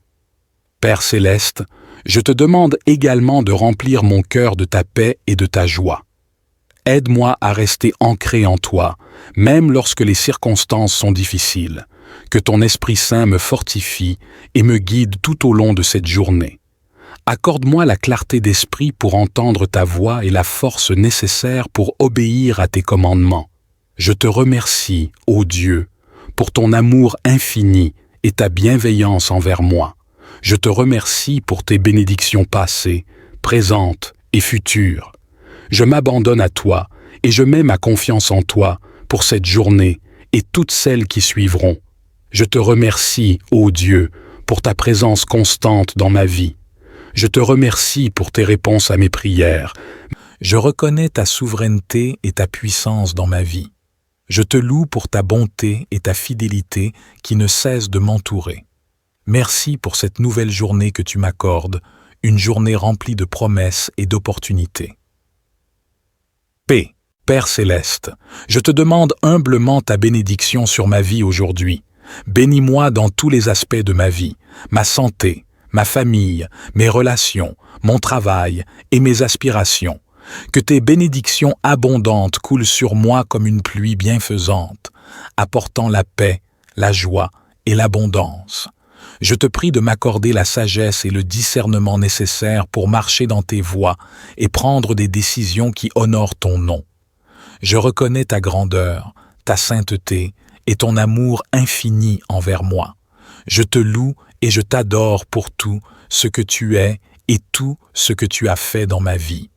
Père céleste, je te demande également de remplir mon cœur de ta paix et de ta joie. Aide-moi à rester ancré en toi, même lorsque les circonstances sont difficiles. Que ton Esprit Saint me fortifie et me guide tout au long de cette journée. Accorde-moi la clarté d'esprit pour entendre ta voix et la force nécessaire pour obéir à tes commandements. Je te remercie, ô Dieu, pour ton amour infini et ta bienveillance envers moi. Je te remercie pour tes bénédictions passées, présentes et futures. Je m'abandonne à toi et je mets ma confiance en toi pour cette journée et toutes celles qui suivront. Je te remercie, ô Dieu, pour ta présence constante dans ma vie. Je te remercie pour tes réponses à mes prières. Je reconnais ta souveraineté et ta puissance dans ma vie. Je te loue pour ta bonté et ta fidélité qui ne cessent de m'entourer. Merci pour cette nouvelle journée que tu m'accordes, une journée remplie de promesses et d'opportunités. Paix, Père céleste, je te demande humblement ta bénédiction sur ma vie aujourd'hui. Bénis-moi dans tous les aspects de ma vie, ma santé, ma famille, mes relations, mon travail et mes aspirations. Que tes bénédictions abondantes coulent sur moi comme une pluie bienfaisante, apportant la paix, la joie et l'abondance. Je te prie de m'accorder la sagesse et le discernement nécessaires pour marcher dans tes voies et prendre des décisions qui honorent ton nom. Je reconnais ta grandeur, ta sainteté et ton amour infini envers moi. Je te loue et je t'adore pour tout ce que tu es et tout ce que tu as fait dans ma vie.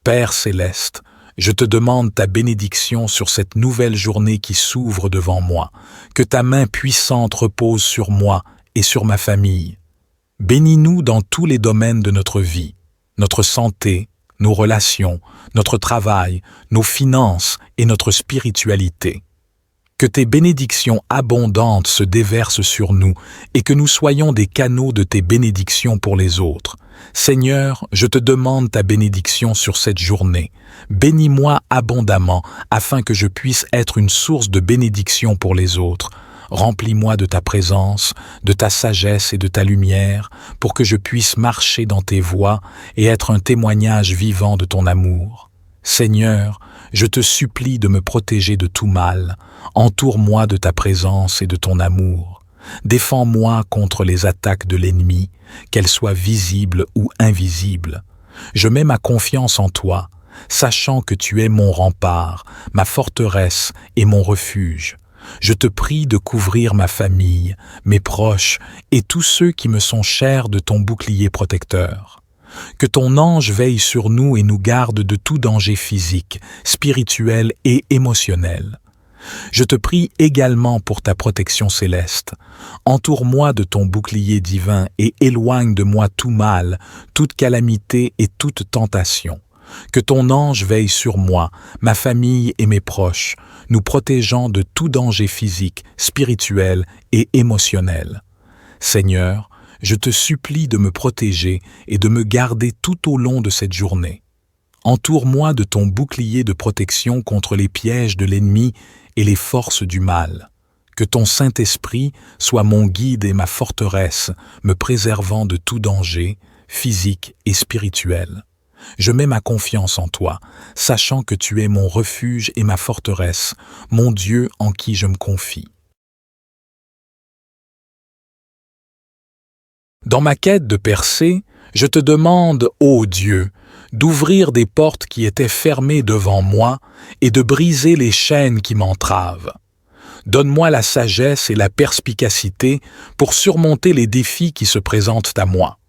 Père céleste, je te demande ta bénédiction sur cette nouvelle journée qui s'ouvre devant moi, que ta main puissante repose sur moi et sur ma famille. Bénis-nous dans tous les domaines de notre vie, notre santé, nos relations, notre travail, nos finances et notre spiritualité. Que tes bénédictions abondantes se déversent sur nous et que nous soyons des canaux de tes bénédictions pour les autres. Seigneur, je te demande ta bénédiction sur cette journée. Bénis-moi abondamment afin que je puisse être une source de bénédiction pour les autres. Remplis-moi de ta présence, de ta sagesse et de ta lumière pour que je puisse marcher dans tes voies et être un témoignage vivant de ton amour. Seigneur, je te supplie de me protéger de tout mal. Entoure-moi de ta présence et de ton amour. Défends-moi contre les attaques de l'ennemi, qu'elles soient visibles ou invisibles. Je mets ma confiance en toi. sachant que tu es mon rempart, ma forteresse et mon refuge. Je te prie de couvrir ma famille, mes proches et tous ceux qui me sont chers de ton bouclier protecteur. Que ton ange veille sur nous et nous garde de tout danger physique, spirituel et émotionnel. Je te prie également pour ta protection céleste. Entoure-moi de ton bouclier divin et éloigne de moi tout mal, toute calamité et toute tentation. Que ton ange veille sur moi, ma famille et mes proches, nous protégeant de tout danger physique, spirituel et émotionnel. Seigneur, je te supplie de me protéger et de me garder tout au long de cette journée. Entoure-moi de ton bouclier de protection contre les pièges de l'ennemi et les forces du mal. Que ton Saint-Esprit soit mon guide et ma forteresse, me préservant de tout danger, physique et spirituel. Je mets ma confiance en toi, sachant que tu es mon refuge et ma forteresse, mon Dieu en qui je me confie. Dans ma quête de percée, je te demande, ô Dieu, d'ouvrir des portes qui étaient fermées devant moi et de briser les chaînes qui m'entravent. Donne-moi la sagesse et la perspicacité pour surmonter les défis qui se présentent à moi.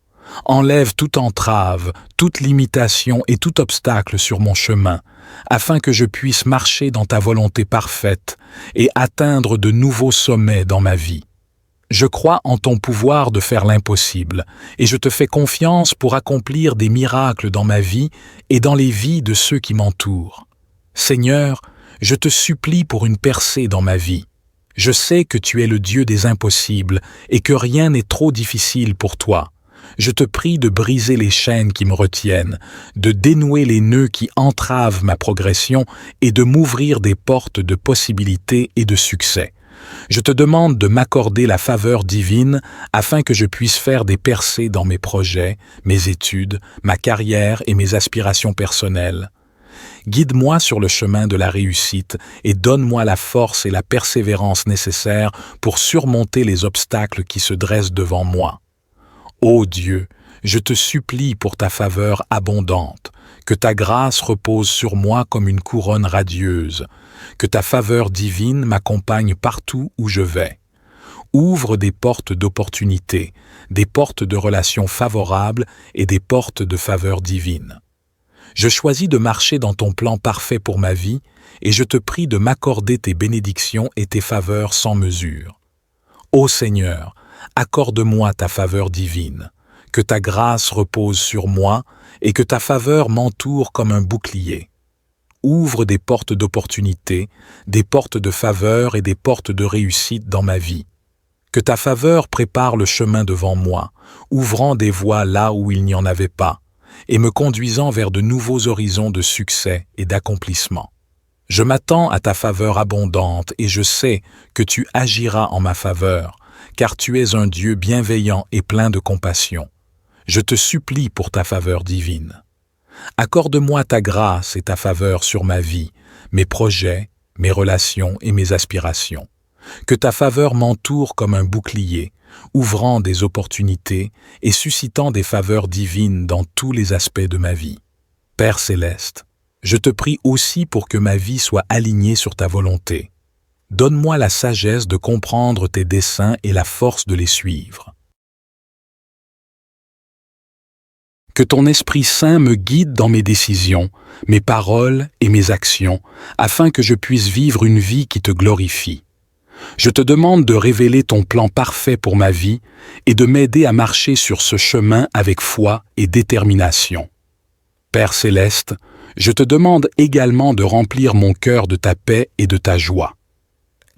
Enlève toute entrave, toute limitation et tout obstacle sur mon chemin, afin que je puisse marcher dans ta volonté parfaite et atteindre de nouveaux sommets dans ma vie. Je crois en ton pouvoir de faire l'impossible, et je te fais confiance pour accomplir des miracles dans ma vie et dans les vies de ceux qui m'entourent. Seigneur, je te supplie pour une percée dans ma vie. Je sais que tu es le Dieu des impossibles et que rien n'est trop difficile pour toi. Je te prie de briser les chaînes qui me retiennent, de dénouer les nœuds qui entravent ma progression et de m'ouvrir des portes de possibilités et de succès. Je te demande de m'accorder la faveur divine afin que je puisse faire des percées dans mes projets, mes études, ma carrière et mes aspirations personnelles. Guide-moi sur le chemin de la réussite et donne-moi la force et la persévérance nécessaires pour surmonter les obstacles qui se dressent devant moi. Ô Dieu, je te supplie pour ta faveur abondante, que ta grâce repose sur moi comme une couronne radieuse, que ta faveur divine m'accompagne partout où je vais. Ouvre des portes d'opportunités, des portes de relations favorables et des portes de faveur divine. Je choisis de marcher dans ton plan parfait pour ma vie et je te prie de m'accorder tes bénédictions et tes faveurs sans mesure. Ô Seigneur, accorde-moi ta faveur divine, que ta grâce repose sur moi et que ta faveur m'entoure comme un bouclier. Ouvre des portes d'opportunité, des portes de faveur et des portes de réussite dans ma vie. Que ta faveur prépare le chemin devant moi, ouvrant des voies là où il n'y en avait pas, et me conduisant vers de nouveaux horizons de succès et d'accomplissement. Je m'attends à ta faveur abondante et je sais que tu agiras en ma faveur, car tu es un Dieu bienveillant et plein de compassion. Je te supplie pour ta faveur divine. Accorde-moi ta grâce et ta faveur sur ma vie, mes projets, mes relations et mes aspirations. Que ta faveur m'entoure comme un bouclier, ouvrant des opportunités et suscitant des faveurs divines dans tous les aspects de ma vie. Père céleste, je te prie aussi pour que ma vie soit alignée sur ta volonté. Donne-moi la sagesse de comprendre tes desseins et la force de les suivre. Que ton Esprit Saint me guide dans mes décisions, mes paroles et mes actions, afin que je puisse vivre une vie qui te glorifie. Je te demande de révéler ton plan parfait pour ma vie et de m'aider à marcher sur ce chemin avec foi et détermination. Père céleste, je te demande également de remplir mon cœur de ta paix et de ta joie.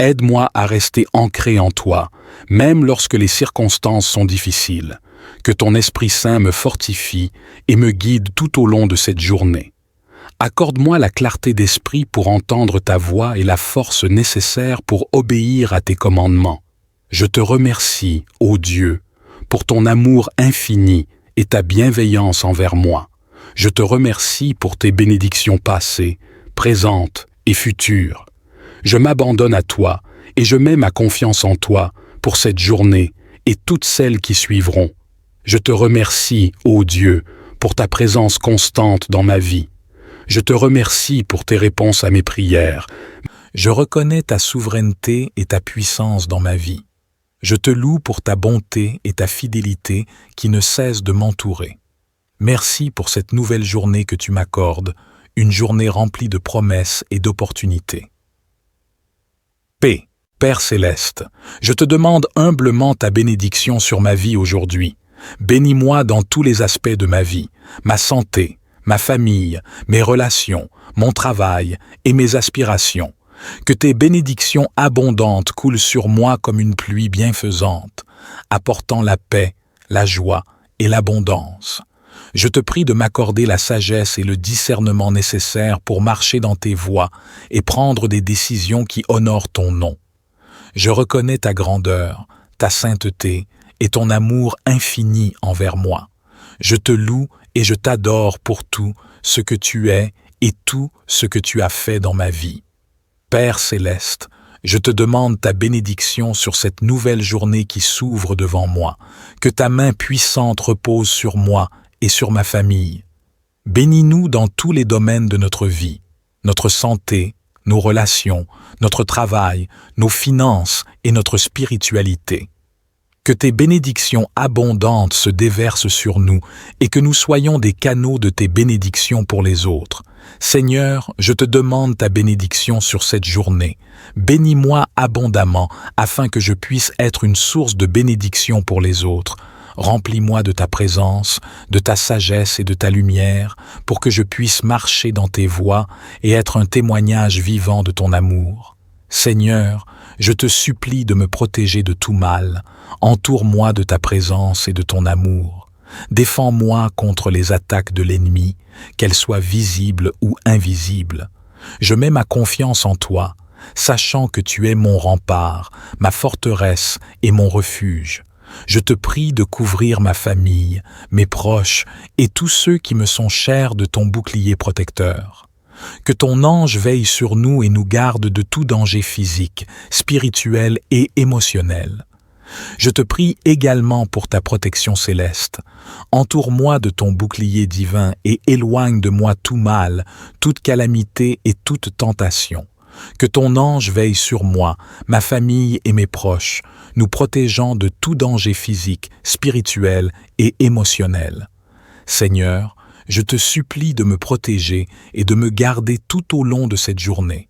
Aide-moi à rester ancré en toi, même lorsque les circonstances sont difficiles. Que ton Esprit Saint me fortifie et me guide tout au long de cette journée. Accorde-moi la clarté d'esprit pour entendre ta voix et la force nécessaire pour obéir à tes commandements. Je te remercie, ô Dieu, pour ton amour infini et ta bienveillance envers moi. Je te remercie pour tes bénédictions passées, présentes et futures. Je m'abandonne à toi et je mets ma confiance en toi pour cette journée et toutes celles qui suivront. Je te remercie, ô Dieu, pour ta présence constante dans ma vie. Je te remercie pour tes réponses à mes prières. Je reconnais ta souveraineté et ta puissance dans ma vie. Je te loue pour ta bonté et ta fidélité qui ne cessent de m'entourer. Merci pour cette nouvelle journée que tu m'accordes, une journée remplie de promesses et d'opportunités. Paix, Père céleste, je te demande humblement ta bénédiction sur ma vie aujourd'hui. Bénis-moi dans tous les aspects de ma vie, ma santé, ma famille, mes relations, mon travail et mes aspirations. Que tes bénédictions abondantes coulent sur moi comme une pluie bienfaisante, apportant la paix, la joie et l'abondance. Je te prie de m'accorder la sagesse et le discernement nécessaires pour marcher dans tes voies et prendre des décisions qui honorent ton nom. Je reconnais ta grandeur, ta sainteté et ton amour infini envers moi. Je te loue et je t'adore pour tout ce que tu es et tout ce que tu as fait dans ma vie. Père céleste, je te demande ta bénédiction sur cette nouvelle journée qui s'ouvre devant moi, que ta main puissante repose sur moi et sur ma famille. Bénis-nous dans tous les domaines de notre vie, notre santé, nos relations, notre travail, nos finances et notre spiritualité. Que tes bénédictions abondantes se déversent sur nous et que nous soyons des canaux de tes bénédictions pour les autres. Seigneur, je te demande ta bénédiction sur cette journée. Bénis-moi abondamment afin que je puisse être une source de bénédiction pour les autres. Remplis-moi de ta présence, de ta sagesse et de ta lumière pour que je puisse marcher dans tes voies et être un témoignage vivant de ton amour. Seigneur, je te supplie de me protéger de tout mal. Entoure-moi de ta présence et de ton amour. Défends-moi contre les attaques de l'ennemi, qu'elles soient visibles ou invisibles. Je mets ma confiance en toi, sachant que tu es mon rempart, ma forteresse et mon refuge. Je te prie de couvrir ma famille, mes proches et tous ceux qui me sont chers de ton bouclier protecteur. Que ton ange veille sur nous et nous garde de tout danger physique, spirituel et émotionnel. Je te prie également pour ta protection céleste. Entoure-moi de ton bouclier divin et éloigne de moi tout mal, toute calamité et toute tentation. Que ton ange veille sur moi, ma famille et mes proches, nous protégeant de tout danger physique, spirituel et émotionnel. Seigneur, je te supplie de me protéger et de me garder tout au long de cette journée.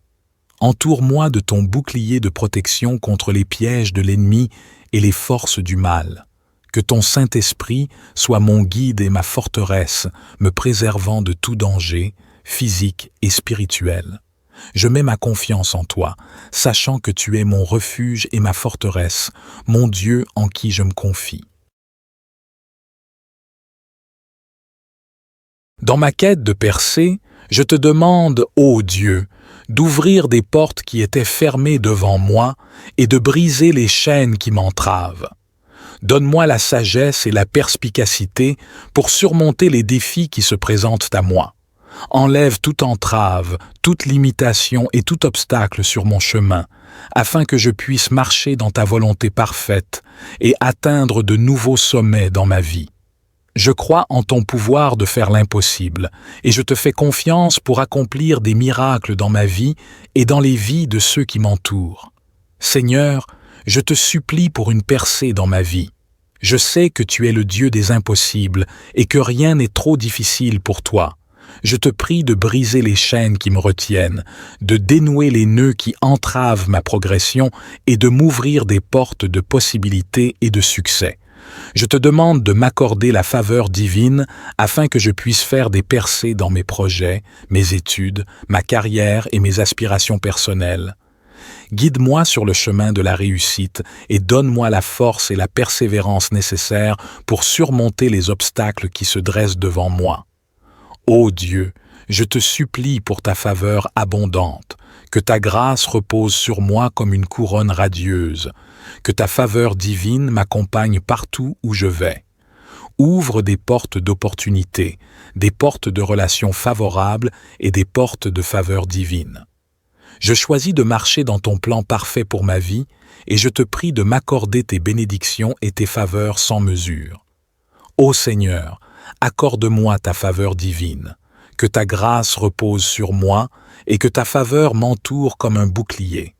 Entoure-moi de ton bouclier de protection contre les pièges de l'ennemi et les forces du mal. Que ton Saint-Esprit soit mon guide et ma forteresse, me préservant de tout danger, physique et spirituel. Je mets ma confiance en toi, sachant que tu es mon refuge et ma forteresse, mon Dieu en qui je me confie. Dans ma quête de percée, je te demande, ô Dieu, d'ouvrir des portes qui étaient fermées devant moi et de briser les chaînes qui m'entravent. Donne-moi la sagesse et la perspicacité pour surmonter les défis qui se présentent à moi. Enlève toute entrave, toute limitation et tout obstacle sur mon chemin, afin que je puisse marcher dans ta volonté parfaite et atteindre de nouveaux sommets dans ma vie. Je crois en ton pouvoir de faire l'impossible, et je te fais confiance pour accomplir des miracles dans ma vie et dans les vies de ceux qui m'entourent. Seigneur, je te supplie pour une percée dans ma vie. Je sais que tu es le Dieu des impossibles et que rien n'est trop difficile pour toi. Je te prie de briser les chaînes qui me retiennent, de dénouer les nœuds qui entravent ma progression et de m'ouvrir des portes de possibilités et de succès. Je te demande de m'accorder la faveur divine afin que je puisse faire des percées dans mes projets, mes études, ma carrière et mes aspirations personnelles. Guide-moi sur le chemin de la réussite et donne-moi la force et la persévérance nécessaires pour surmonter les obstacles qui se dressent devant moi. Ô Dieu, je te supplie pour ta faveur abondante, que ta grâce repose sur moi comme une couronne radieuse, que ta faveur divine m'accompagne partout où je vais. Ouvre des portes d'opportunités, des portes de relations favorables et des portes de faveur divine. Je choisis de marcher dans ton plan parfait pour ma vie et je te prie de m'accorder tes bénédictions et tes faveurs sans mesure. Ô Seigneur, accorde-moi ta faveur divine, que ta grâce repose sur moi et que ta faveur m'entoure comme un bouclier.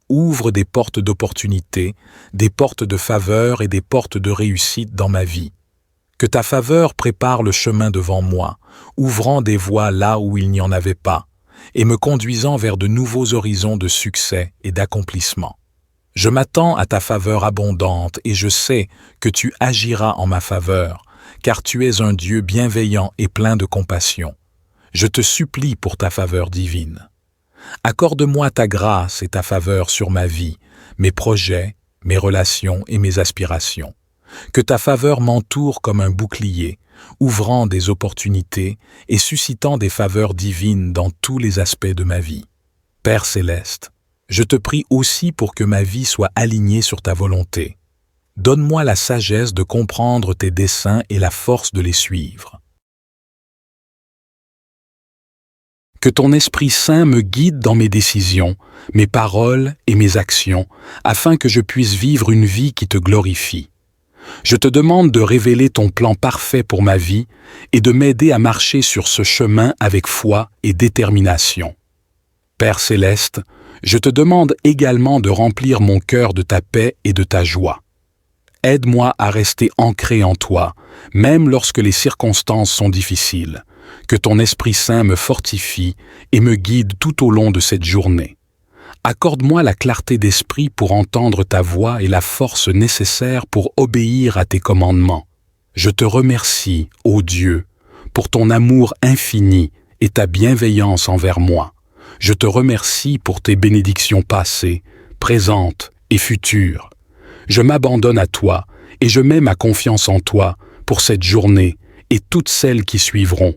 Ouvre des portes d'opportunité, des portes de faveur et des portes de réussite dans ma vie. Que ta faveur prépare le chemin devant moi, ouvrant des voies là où il n'y en avait pas, et me conduisant vers de nouveaux horizons de succès et d'accomplissement. Je m'attends à ta faveur abondante et je sais que tu agiras en ma faveur, car tu es un Dieu bienveillant et plein de compassion. Je te supplie pour ta faveur divine. Accorde-moi ta grâce et ta faveur sur ma vie, mes projets, mes relations et mes aspirations. Que ta faveur m'entoure comme un bouclier, ouvrant des opportunités et suscitant des faveurs divines dans tous les aspects de ma vie. Père céleste, je te prie aussi pour que ma vie soit alignée sur ta volonté. Donne-moi la sagesse de comprendre tes desseins et la force de les suivre. Que ton Esprit Saint me guide dans mes décisions, mes paroles et mes actions, afin que je puisse vivre une vie qui te glorifie. Je te demande de révéler ton plan parfait pour ma vie et de m'aider à marcher sur ce chemin avec foi et détermination. Père céleste, je te demande également de remplir mon cœur de ta paix et de ta joie. Aide-moi à rester ancré en toi, même lorsque les circonstances sont difficiles. Que ton Esprit Saint me fortifie et me guide tout au long de cette journée. Accorde-moi la clarté d'esprit pour entendre ta voix et la force nécessaire pour obéir à tes commandements. Je te remercie, ô Dieu, pour ton amour infini et ta bienveillance envers moi. Je te remercie pour tes bénédictions passées, présentes et futures. Je m'abandonne à toi et je mets ma confiance en toi pour cette journée et toutes celles qui suivront.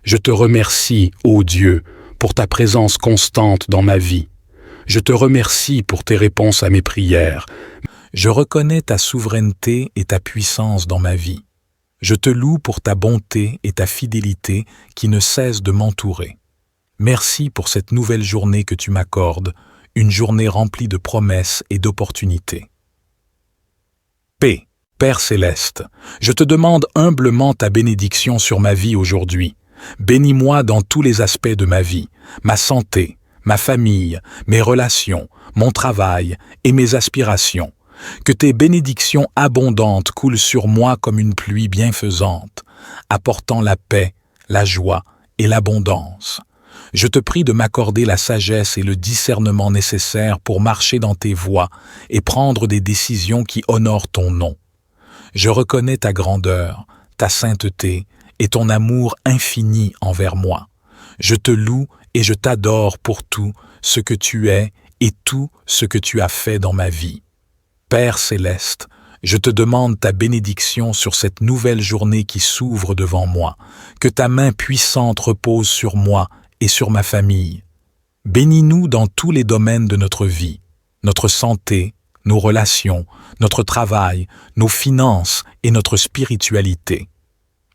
Je te remercie, ô Dieu, pour ta présence constante dans ma vie. Je te remercie pour tes réponses à mes prières. Je reconnais ta souveraineté et ta puissance dans ma vie. Je te loue pour ta bonté et ta fidélité qui ne cessent de m'entourer. Merci pour cette nouvelle journée que tu m'accordes, une journée remplie de promesses et d'opportunités. Paix, Père céleste, je te demande humblement ta bénédiction sur ma vie aujourd'hui. Bénis-moi dans tous les aspects de ma vie, ma santé, ma famille, mes relations, mon travail et mes aspirations. Que tes bénédictions abondantes coulent sur moi comme une pluie bienfaisante, apportant la paix, la joie et l'abondance. Je te prie de m'accorder la sagesse et le discernement nécessaires pour marcher dans tes voies et prendre des décisions qui honorent ton nom. Je reconnais ta grandeur, ta sainteté et ton amour infini envers moi. Je te loue et je t'adore pour tout ce que tu es et tout ce que tu as fait dans ma vie. Père céleste, je te demande ta bénédiction sur cette nouvelle journée qui s'ouvre devant moi, que ta main puissante repose sur moi et sur ma famille. Bénis-nous dans tous les domaines de notre vie, notre santé, nos relations, notre travail, nos finances et notre spiritualité.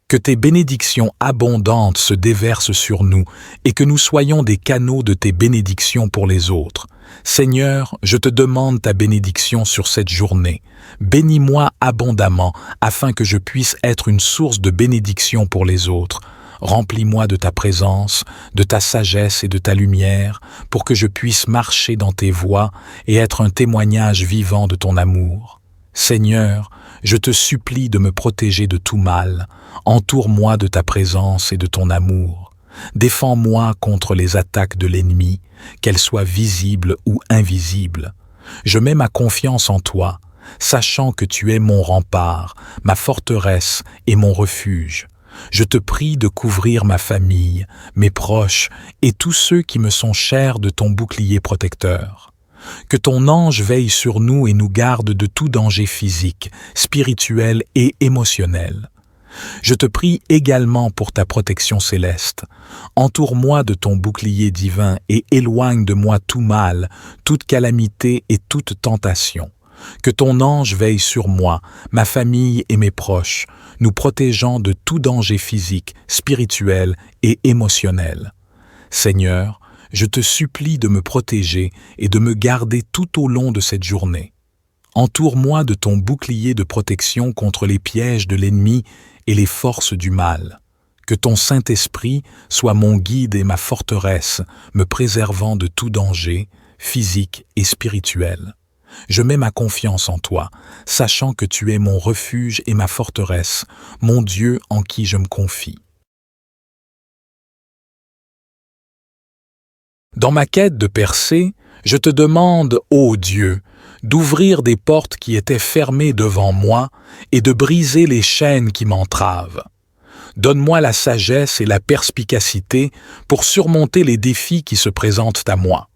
Que tes bénédictions abondantes se déversent sur nous et que nous soyons des canaux de tes bénédictions pour les autres. Seigneur, je te demande ta bénédiction sur cette journée. Bénis-moi abondamment afin que je puisse être une source de bénédiction pour les autres. Remplis-moi de ta présence, de ta sagesse et de ta lumière pour que je puisse marcher dans tes voies et être un témoignage vivant de ton amour. Seigneur, je te supplie de me protéger de tout mal. Entoure-moi de ta présence et de ton amour. Défends-moi contre les attaques de l'ennemi, qu'elles soient visibles ou invisibles. Je mets ma confiance en toi, sachant que tu es mon rempart, ma forteresse et mon refuge. Je te prie de couvrir ma famille, mes proches et tous ceux qui me sont chers de ton bouclier protecteur. Que ton ange veille sur nous et nous garde de tout danger physique, spirituel et émotionnel. Je te prie également pour ta protection céleste. Entoure-moi de ton bouclier divin et éloigne de moi tout mal, toute calamité et toute tentation. Que ton ange veille sur moi, ma famille et mes proches, nous protégeant de tout danger physique, spirituel et émotionnel. Seigneur, je te supplie de me protéger et de me garder tout au long de cette journée. Entoure-moi de ton bouclier de protection contre les pièges de l'ennemi et les forces du mal. Que ton Saint-Esprit soit mon guide et ma forteresse, me préservant de tout danger, physique et spirituel. Je mets ma confiance en toi, sachant que tu es mon refuge et ma forteresse, mon Dieu en qui je me confie. Dans ma quête de percée, je te demande, ô Dieu, d'ouvrir des portes qui étaient fermées devant moi et de briser les chaînes qui m'entravent. Donne-moi la sagesse et la perspicacité pour surmonter les défis qui se présentent à moi.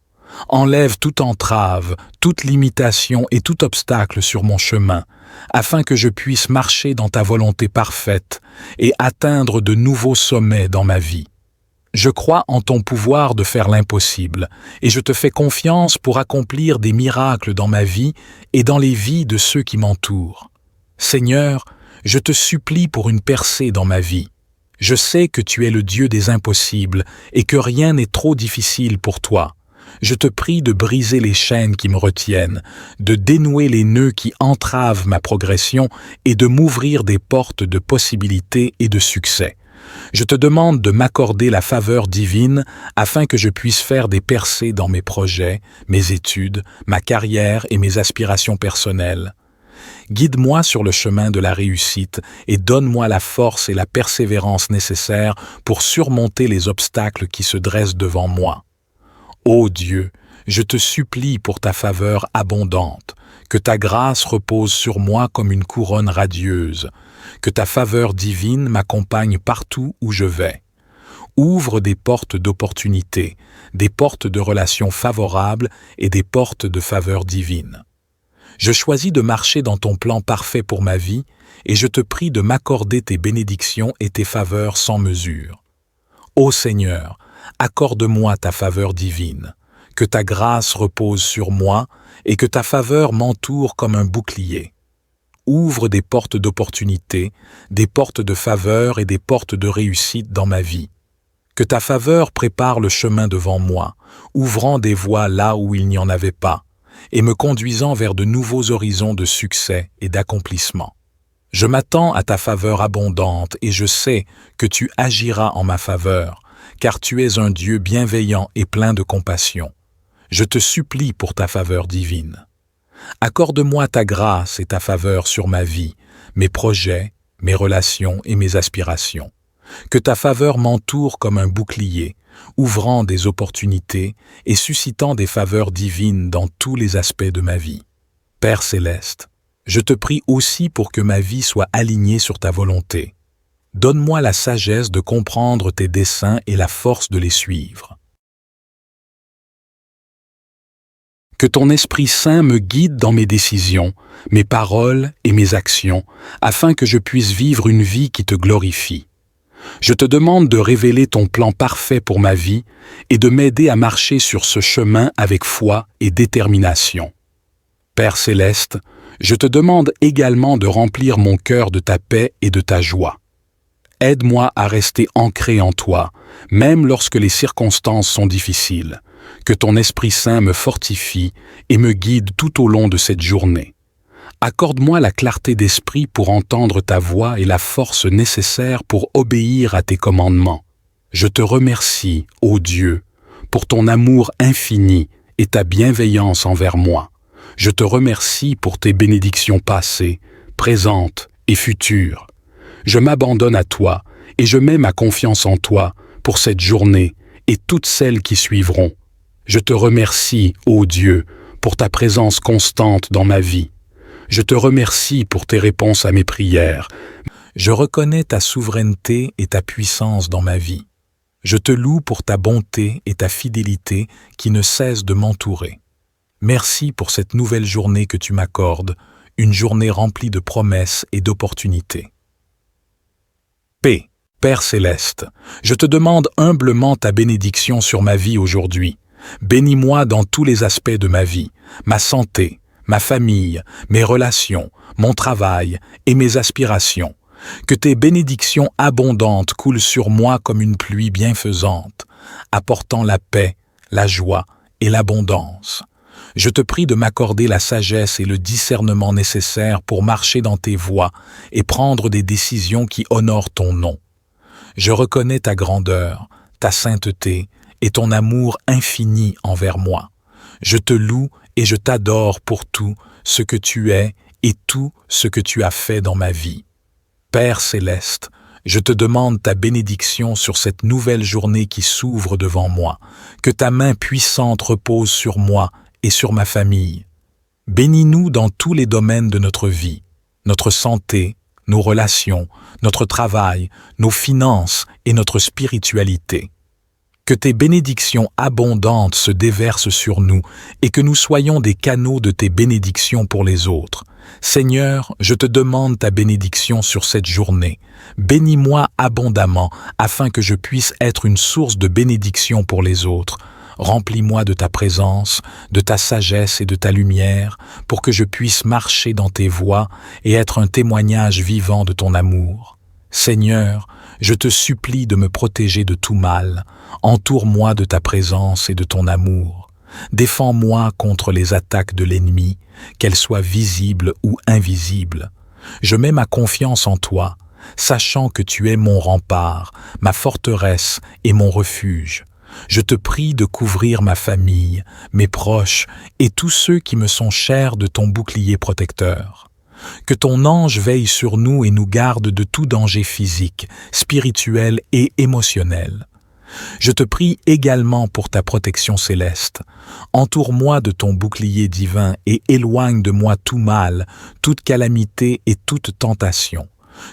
Enlève toute entrave, toute limitation et tout obstacle sur mon chemin, afin que je puisse marcher dans ta volonté parfaite et atteindre de nouveaux sommets dans ma vie. Je crois en ton pouvoir de faire l'impossible, et je te fais confiance pour accomplir des miracles dans ma vie et dans les vies de ceux qui m'entourent. Seigneur, je te supplie pour une percée dans ma vie. Je sais que tu es le Dieu des impossibles et que rien n'est trop difficile pour toi. Je te prie de briser les chaînes qui me retiennent, de dénouer les nœuds qui entravent ma progression et de m'ouvrir des portes de possibilités et de succès. Je te demande de m'accorder la faveur divine afin que je puisse faire des percées dans mes projets, mes études, ma carrière et mes aspirations personnelles. Guide-moi sur le chemin de la réussite et donne-moi la force et la persévérance nécessaires pour surmonter les obstacles qui se dressent devant moi. Ô Dieu, je te supplie pour ta faveur abondante, que ta grâce repose sur moi comme une couronne radieuse, que ta faveur divine m'accompagne partout où je vais. Ouvre des portes d'opportunité, des portes de relations favorables et des portes de faveur divine. Je choisis de marcher dans ton plan parfait pour ma vie et je te prie de m'accorder tes bénédictions et tes faveurs sans mesure. Ô Seigneur, accorde-moi ta faveur divine, que ta grâce repose sur moi et que ta faveur m'entoure comme un bouclier. Ouvre des portes d'opportunité, des portes de faveur et des portes de réussite dans ma vie. Que ta faveur prépare le chemin devant moi, ouvrant des voies là où il n'y en avait pas, et me conduisant vers de nouveaux horizons de succès et d'accomplissement. Je m'attends à ta faveur abondante et je sais que tu agiras en ma faveur, car tu es un Dieu bienveillant et plein de compassion. Je te supplie pour ta faveur divine. Accorde-moi ta grâce et ta faveur sur ma vie, mes projets, mes relations et mes aspirations. Que ta faveur m'entoure comme un bouclier, ouvrant des opportunités et suscitant des faveurs divines dans tous les aspects de ma vie. Père céleste, je te prie aussi pour que ma vie soit alignée sur ta volonté. Donne-moi la sagesse de comprendre tes desseins et la force de les suivre. Que ton Esprit Saint me guide dans mes décisions, mes paroles et mes actions, afin que je puisse vivre une vie qui te glorifie. Je te demande de révéler ton plan parfait pour ma vie et de m'aider à marcher sur ce chemin avec foi et détermination. Père céleste, je te demande également de remplir mon cœur de ta paix et de ta joie. Aide-moi à rester ancré en toi, même lorsque les circonstances sont difficiles. Que ton Esprit Saint me fortifie et me guide tout au long de cette journée. Accorde-moi la clarté d'esprit pour entendre ta voix et la force nécessaire pour obéir à tes commandements. Je te remercie, ô Dieu, pour ton amour infini et ta bienveillance envers moi. Je te remercie pour tes bénédictions passées, présentes et futures. Je m'abandonne à toi et je mets ma confiance en toi pour cette journée et toutes celles qui suivront. Je te remercie, ô Dieu, pour ta présence constante dans ma vie. Je te remercie pour tes réponses à mes prières. Je reconnais ta souveraineté et ta puissance dans ma vie. Je te loue pour ta bonté et ta fidélité qui ne cessent de m'entourer. Merci pour cette nouvelle journée que tu m'accordes, une journée remplie de promesses et d'opportunités. Paix, Père céleste, je te demande humblement ta bénédiction sur ma vie aujourd'hui. Bénis-moi dans tous les aspects de ma vie, ma santé, ma famille, mes relations, mon travail et mes aspirations. Que tes bénédictions abondantes coulent sur moi comme une pluie bienfaisante, apportant la paix, la joie et l'abondance. Je te prie de m'accorder la sagesse et le discernement nécessaires pour marcher dans tes voies et prendre des décisions qui honorent ton nom. Je reconnais ta grandeur, ta sainteté et ton amour infini envers moi. Je te loue et je t'adore pour tout ce que tu es et tout ce que tu as fait dans ma vie. Père céleste, je te demande ta bénédiction sur cette nouvelle journée qui s'ouvre devant moi, que ta main puissante repose sur moi et sur ma famille. Bénis-nous dans tous les domaines de notre vie, notre santé, nos relations, notre travail, nos finances et notre spiritualité. Que tes bénédictions abondantes se déversent sur nous et que nous soyons des canaux de tes bénédictions pour les autres. Seigneur, je te demande ta bénédiction sur cette journée. Bénis-moi abondamment afin que je puisse être une source de bénédiction pour les autres. Remplis-moi de ta présence, de ta sagesse et de ta lumière pour que je puisse marcher dans tes voies et être un témoignage vivant de ton amour. Seigneur, je te supplie de me protéger de tout mal. Entoure-moi de ta présence et de ton amour. Défends-moi contre les attaques de l'ennemi, qu'elles soient visibles ou invisibles. Je mets ma confiance en toi, sachant que tu es mon rempart, ma forteresse et mon refuge. Je te prie de couvrir ma famille, mes proches et tous ceux qui me sont chers de ton bouclier protecteur. Que ton ange veille sur nous et nous garde de tout danger physique, spirituel et émotionnel. Je te prie également pour ta protection céleste. Entoure-moi de ton bouclier divin et éloigne de moi tout mal, toute calamité et toute tentation.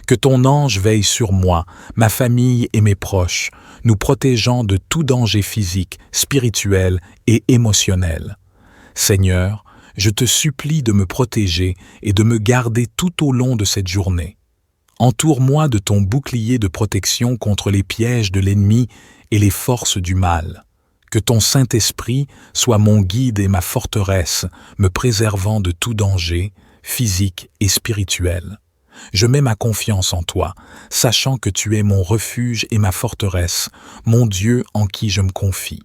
Que ton ange veille sur moi, ma famille et mes proches, nous protégeant de tout danger physique, spirituel et émotionnel. Seigneur, je te supplie de me protéger et de me garder tout au long de cette journée. Entoure-moi de ton bouclier de protection contre les pièges de l'ennemi et les forces du mal. Que ton Saint-Esprit soit mon guide et ma forteresse, me préservant de tout danger, physique et spirituel. Je mets ma confiance en toi, sachant que tu es mon refuge et ma forteresse, mon Dieu en qui je me confie.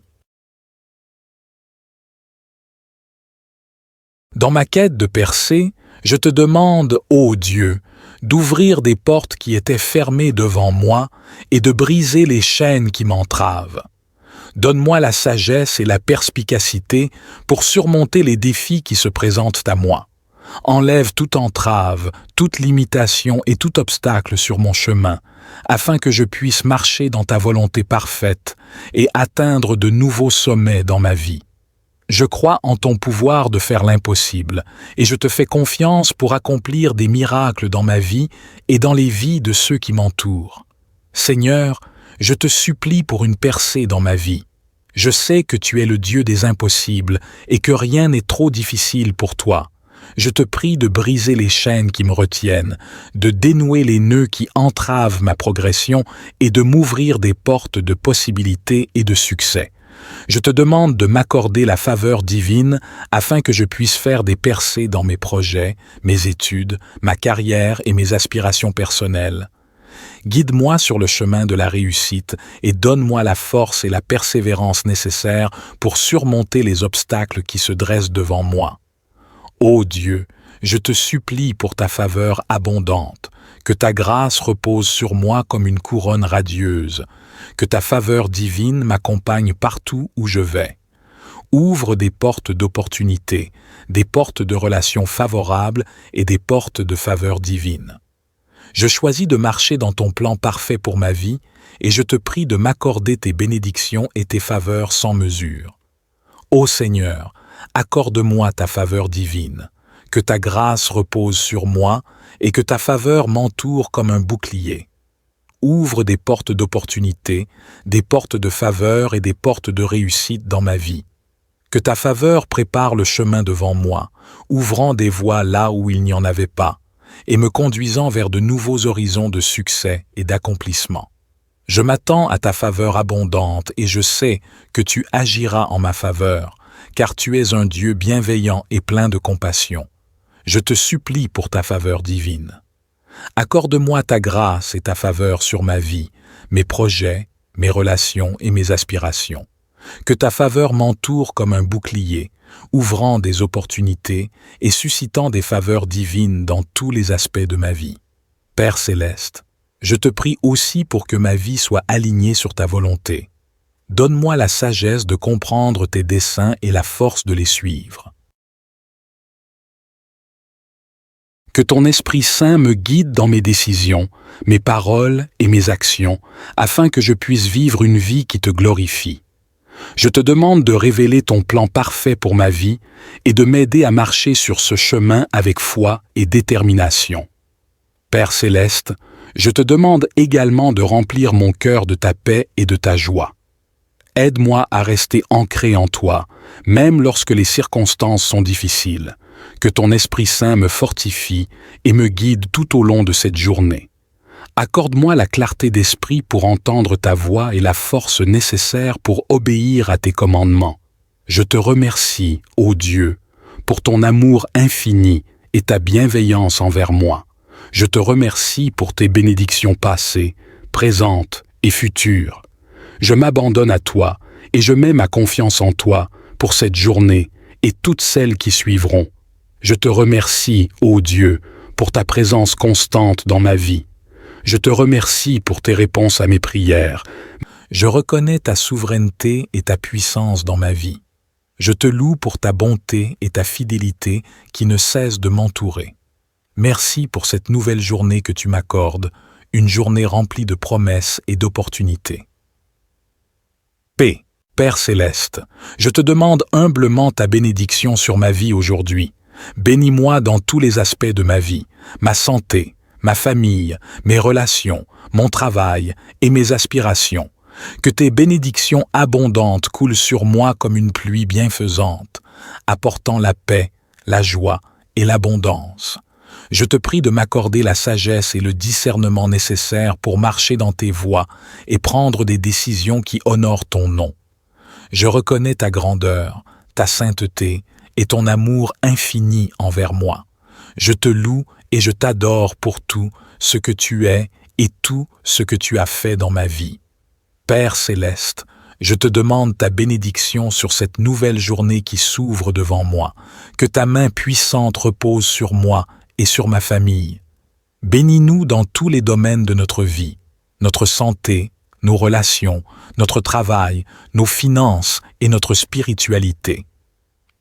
Dans ma quête de percée, je te demande, ô Dieu, d'ouvrir des portes qui étaient fermées devant moi et de briser les chaînes qui m'entravent. Donne-moi la sagesse et la perspicacité pour surmonter les défis qui se présentent à moi. Enlève toute entrave, toute limitation et tout obstacle sur mon chemin, afin que je puisse marcher dans ta volonté parfaite et atteindre de nouveaux sommets dans ma vie. Je crois en ton pouvoir de faire l'impossible, et je te fais confiance pour accomplir des miracles dans ma vie et dans les vies de ceux qui m'entourent. Seigneur, je te supplie pour une percée dans ma vie. Je sais que tu es le Dieu des impossibles et que rien n'est trop difficile pour toi. Je te prie de briser les chaînes qui me retiennent, de dénouer les nœuds qui entravent ma progression et de m'ouvrir des portes de possibilités et de succès. Je te demande de m'accorder la faveur divine afin que je puisse faire des percées dans mes projets, mes études, ma carrière et mes aspirations personnelles. Guide-moi sur le chemin de la réussite et donne-moi la force et la persévérance nécessaires pour surmonter les obstacles qui se dressent devant moi. Ô Dieu, je te supplie pour ta faveur abondante, que ta grâce repose sur moi comme une couronne radieuse, que ta faveur divine m'accompagne partout où je vais. Ouvre des portes d'opportunité, des portes de relations favorables et des portes de faveur divine. Je choisis de marcher dans ton plan parfait pour ma vie et je te prie de m'accorder tes bénédictions et tes faveurs sans mesure. Ô Seigneur, accorde-moi ta faveur divine, que ta grâce repose sur moi et que ta faveur m'entoure comme un bouclier. Ouvre des portes d'opportunité, des portes de faveur et des portes de réussite dans ma vie. Que ta faveur prépare le chemin devant moi, ouvrant des voies là où il n'y en avait pas, et me conduisant vers de nouveaux horizons de succès et d'accomplissement. Je m'attends à ta faveur abondante et je sais que tu agiras en ma faveur, car tu es un Dieu bienveillant et plein de compassion. Je te supplie pour ta faveur divine. Accorde-moi ta grâce et ta faveur sur ma vie, mes projets, mes relations et mes aspirations. Que ta faveur m'entoure comme un bouclier, ouvrant des opportunités et suscitant des faveurs divines dans tous les aspects de ma vie. Père céleste, Je te prie aussi pour que ma vie soit alignée sur ta volonté. Donne-moi la sagesse de comprendre tes desseins et la force de les suivre. Que ton Esprit Saint me guide dans mes décisions, mes paroles et mes actions, afin que je puisse vivre une vie qui te glorifie. Je te demande de révéler ton plan parfait pour ma vie et de m'aider à marcher sur ce chemin avec foi et détermination. Père céleste, je te demande également de remplir mon cœur de ta paix et de ta joie. Aide-moi à rester ancré en toi, même lorsque les circonstances sont difficiles. Que ton Esprit Saint me fortifie et me guide tout au long de cette journée. Accorde-moi la clarté d'esprit pour entendre ta voix et la force nécessaire pour obéir à tes commandements. Je te remercie, ô Dieu, pour ton amour infini et ta bienveillance envers moi. Je te remercie pour tes bénédictions passées, présentes et futures. Je m'abandonne à toi et je mets ma confiance en toi pour cette journée et toutes celles qui suivront. Je te remercie, ô Dieu, pour ta présence constante dans ma vie. Je te remercie pour tes réponses à mes prières. Je reconnais ta souveraineté et ta puissance dans ma vie. Je te loue pour ta bonté et ta fidélité qui ne cessent de m'entourer. Merci pour cette nouvelle journée que tu m'accordes, une journée remplie de promesses et d'opportunités. Paix, Père céleste, je te demande humblement ta bénédiction sur ma vie aujourd'hui. Bénis-moi dans tous les aspects de ma vie, ma santé, ma famille, mes relations, mon travail et mes aspirations. Que tes bénédictions abondantes coulent sur moi comme une pluie bienfaisante, apportant la paix, la joie et l'abondance. Je te prie de m'accorder la sagesse et le discernement nécessaires pour marcher dans tes voies et prendre des décisions qui honorent ton nom. Je reconnais ta grandeur, ta sainteté et ton amour infini envers moi. Je te loue et je t'adore pour tout ce que tu es et tout ce que tu as fait dans ma vie. Père céleste, je te demande ta bénédiction sur cette nouvelle journée qui s'ouvre devant moi, que ta main puissante repose sur moi et sur ma famille. Bénis-nous dans tous les domaines de notre vie, notre santé, nos relations, notre travail, nos finances et notre spiritualité.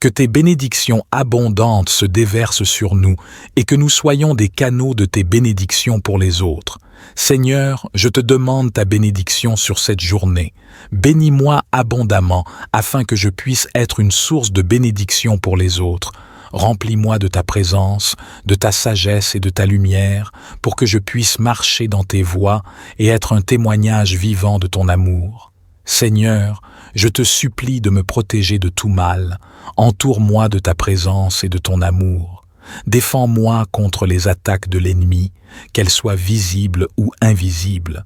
Que tes bénédictions abondantes se déversent sur nous et que nous soyons des canaux de tes bénédictions pour les autres. Seigneur, je te demande ta bénédiction sur cette journée. Bénis-moi abondamment afin que je puisse être une source de bénédiction pour les autres. Remplis-moi de ta présence, de ta sagesse et de ta lumière pour que je puisse marcher dans tes voies et être un témoignage vivant de ton amour. Seigneur, je te supplie de me protéger de tout mal. Entoure-moi de ta présence et de ton amour. Défends-moi contre les attaques de l'ennemi, qu'elles soient visibles ou invisibles.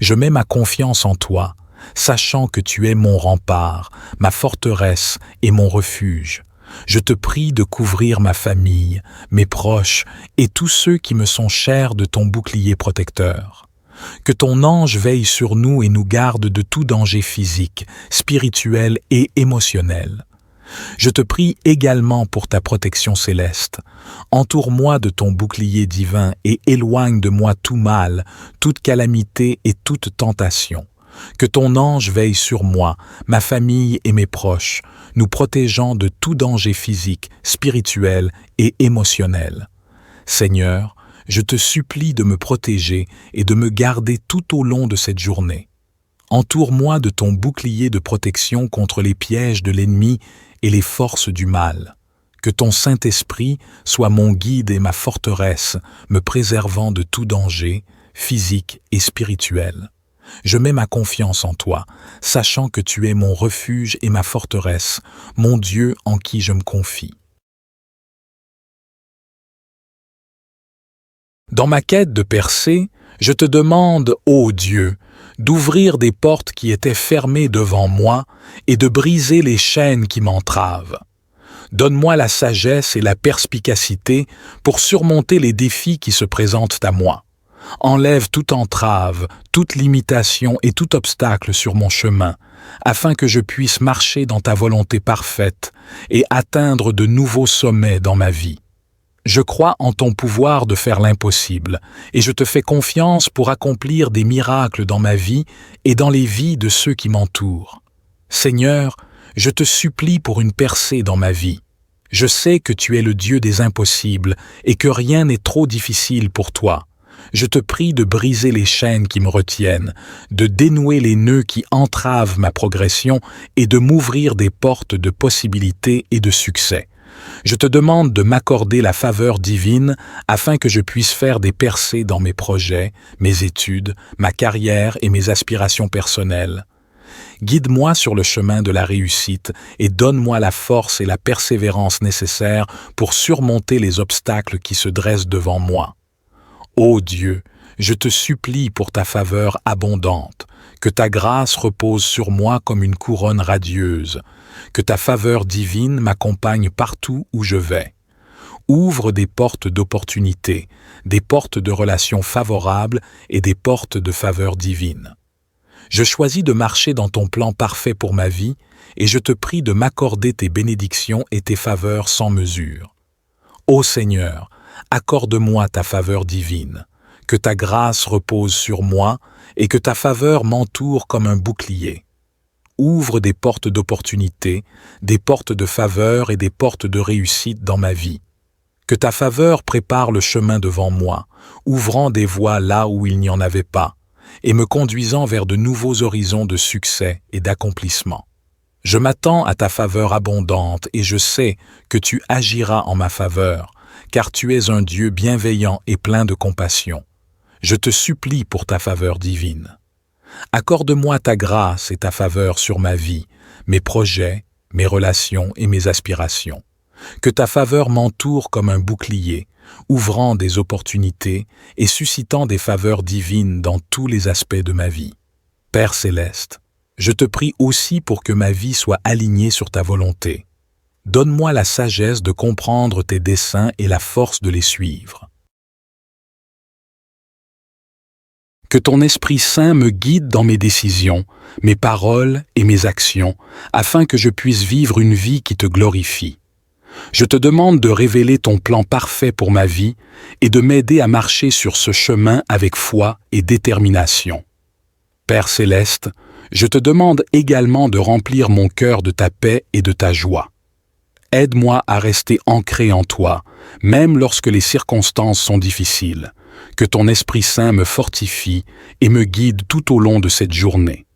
Je mets ma confiance en toi, sachant que tu es mon rempart, ma forteresse et mon refuge. Je te prie de couvrir ma famille, mes proches et tous ceux qui me sont chers de ton bouclier protecteur. Que ton ange veille sur nous et nous garde de tout danger physique, spirituel et émotionnel. Je te prie également pour ta protection céleste. Entoure-moi de ton bouclier divin et éloigne de moi tout mal, toute calamité et toute tentation. Que ton ange veille sur moi, ma famille et mes proches, nous protégeant de tout danger physique, spirituel et émotionnel. Seigneur, je te supplie de me protéger et de me garder tout au long de cette journée. Entoure-moi de ton bouclier de protection contre les pièges de l'ennemi et les forces du mal. Que ton Saint-Esprit soit mon guide et ma forteresse, me préservant de tout danger, physique et spirituel. Je mets ma confiance en toi, sachant que tu es mon refuge et ma forteresse, mon Dieu en qui je me confie. Dans ma quête de percée, je te demande, ô Dieu, d'ouvrir des portes qui étaient fermées devant moi et de briser les chaînes qui m'entravent. Donne-moi la sagesse et la perspicacité pour surmonter les défis qui se présentent à moi. Enlève toute entrave, toute limitation et tout obstacle sur mon chemin, afin que je puisse marcher dans ta volonté parfaite et atteindre de nouveaux sommets dans ma vie. Je crois en ton pouvoir de faire l'impossible, et je te fais confiance pour accomplir des miracles dans ma vie et dans les vies de ceux qui m'entourent. Seigneur, je te supplie pour une percée dans ma vie. Je sais que tu es le Dieu des impossibles et que rien n'est trop difficile pour toi. Je te prie de briser les chaînes qui me retiennent, de dénouer les nœuds qui entravent ma progression et de m'ouvrir des portes de possibilités et de succès. Je te demande de m'accorder la faveur divine afin que je puisse faire des percées dans mes projets, mes études, ma carrière et mes aspirations personnelles. Guide-moi sur le chemin de la réussite et donne-moi la force et la persévérance nécessaires pour surmonter les obstacles qui se dressent devant moi. Ô Dieu, je te supplie pour ta faveur abondante, que ta grâce repose sur moi comme une couronne radieuse, que ta faveur divine m'accompagne partout où je vais. Ouvre des portes d'opportunités, des portes de relations favorables et des portes de faveur divine. Je choisis de marcher dans ton plan parfait pour ma vie et je te prie de m'accorder tes bénédictions et tes faveurs sans mesure. Ô Seigneur, accorde-moi ta faveur divine, que ta grâce repose sur moi et que ta faveur m'entoure comme un bouclier. Ouvre des portes d'opportunité, des portes de faveur et des portes de réussite dans ma vie. Que ta faveur prépare le chemin devant moi, ouvrant des voies là où il n'y en avait pas, et me conduisant vers de nouveaux horizons de succès et d'accomplissement. Je m'attends à ta faveur abondante et je sais que tu agiras en ma faveur, car tu es un Dieu bienveillant et plein de compassion. Je te supplie pour ta faveur divine. Accorde-moi ta grâce et ta faveur sur ma vie, mes projets, mes relations et mes aspirations. Que ta faveur m'entoure comme un bouclier, ouvrant des opportunités et suscitant des faveurs divines dans tous les aspects de ma vie. Père céleste, je te prie aussi pour que ma vie soit alignée sur ta volonté. Donne-moi la sagesse de comprendre tes desseins et la force de les suivre. Que ton Esprit Saint me guide dans mes décisions, mes paroles et mes actions, afin que je puisse vivre une vie qui te glorifie. Je te demande de révéler ton plan parfait pour ma vie et de m'aider à marcher sur ce chemin avec foi et détermination. Père céleste, je te demande également de remplir mon cœur de ta paix et de ta joie. Aide-moi à rester ancré en toi, même lorsque les circonstances sont difficiles. Que ton Esprit Saint me fortifie et me guide tout au long de cette journée.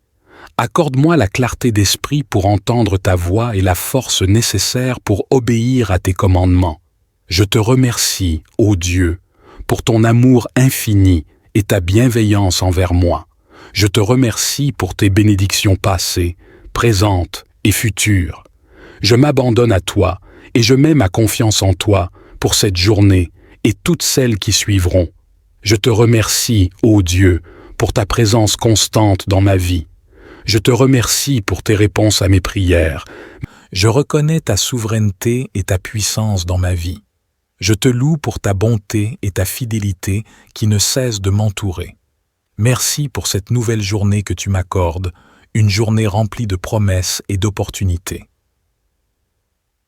Accorde-moi la clarté d'esprit pour entendre ta voix et la force nécessaire pour obéir à tes commandements. Je te remercie, ô Dieu, pour ton amour infini et ta bienveillance envers moi. Je te remercie pour tes bénédictions passées, présentes et futures. Je m'abandonne à toi et je mets ma confiance en toi pour cette journée et toutes celles qui suivront. Je te remercie, ô Dieu, pour ta présence constante dans ma vie. Je te remercie pour tes réponses à mes prières. Je reconnais ta souveraineté et ta puissance dans ma vie. Je te loue pour ta bonté et ta fidélité qui ne cessent de m'entourer. Merci pour cette nouvelle journée que tu m'accordes, une journée remplie de promesses et d'opportunités.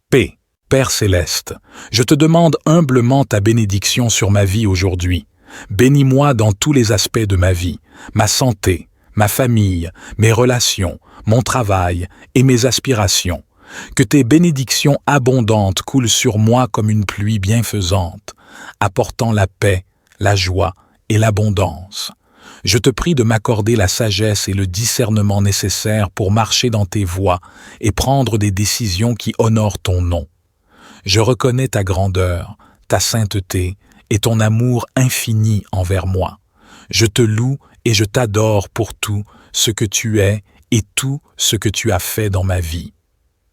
Paix, Père céleste, je te demande humblement ta bénédiction sur ma vie aujourd'hui. Bénis-moi dans tous les aspects de ma vie, ma santé, ma famille, mes relations, mon travail et mes aspirations. Que tes bénédictions abondantes coulent sur moi comme une pluie bienfaisante, apportant la paix, la joie et l'abondance. Je te prie de m'accorder la sagesse et le discernement nécessaires pour marcher dans tes voies et prendre des décisions qui honorent ton nom. Je reconnais ta grandeur, ta sainteté et ton amour infini envers moi. Je te loue et je t'adore pour tout ce que tu es et tout ce que tu as fait dans ma vie.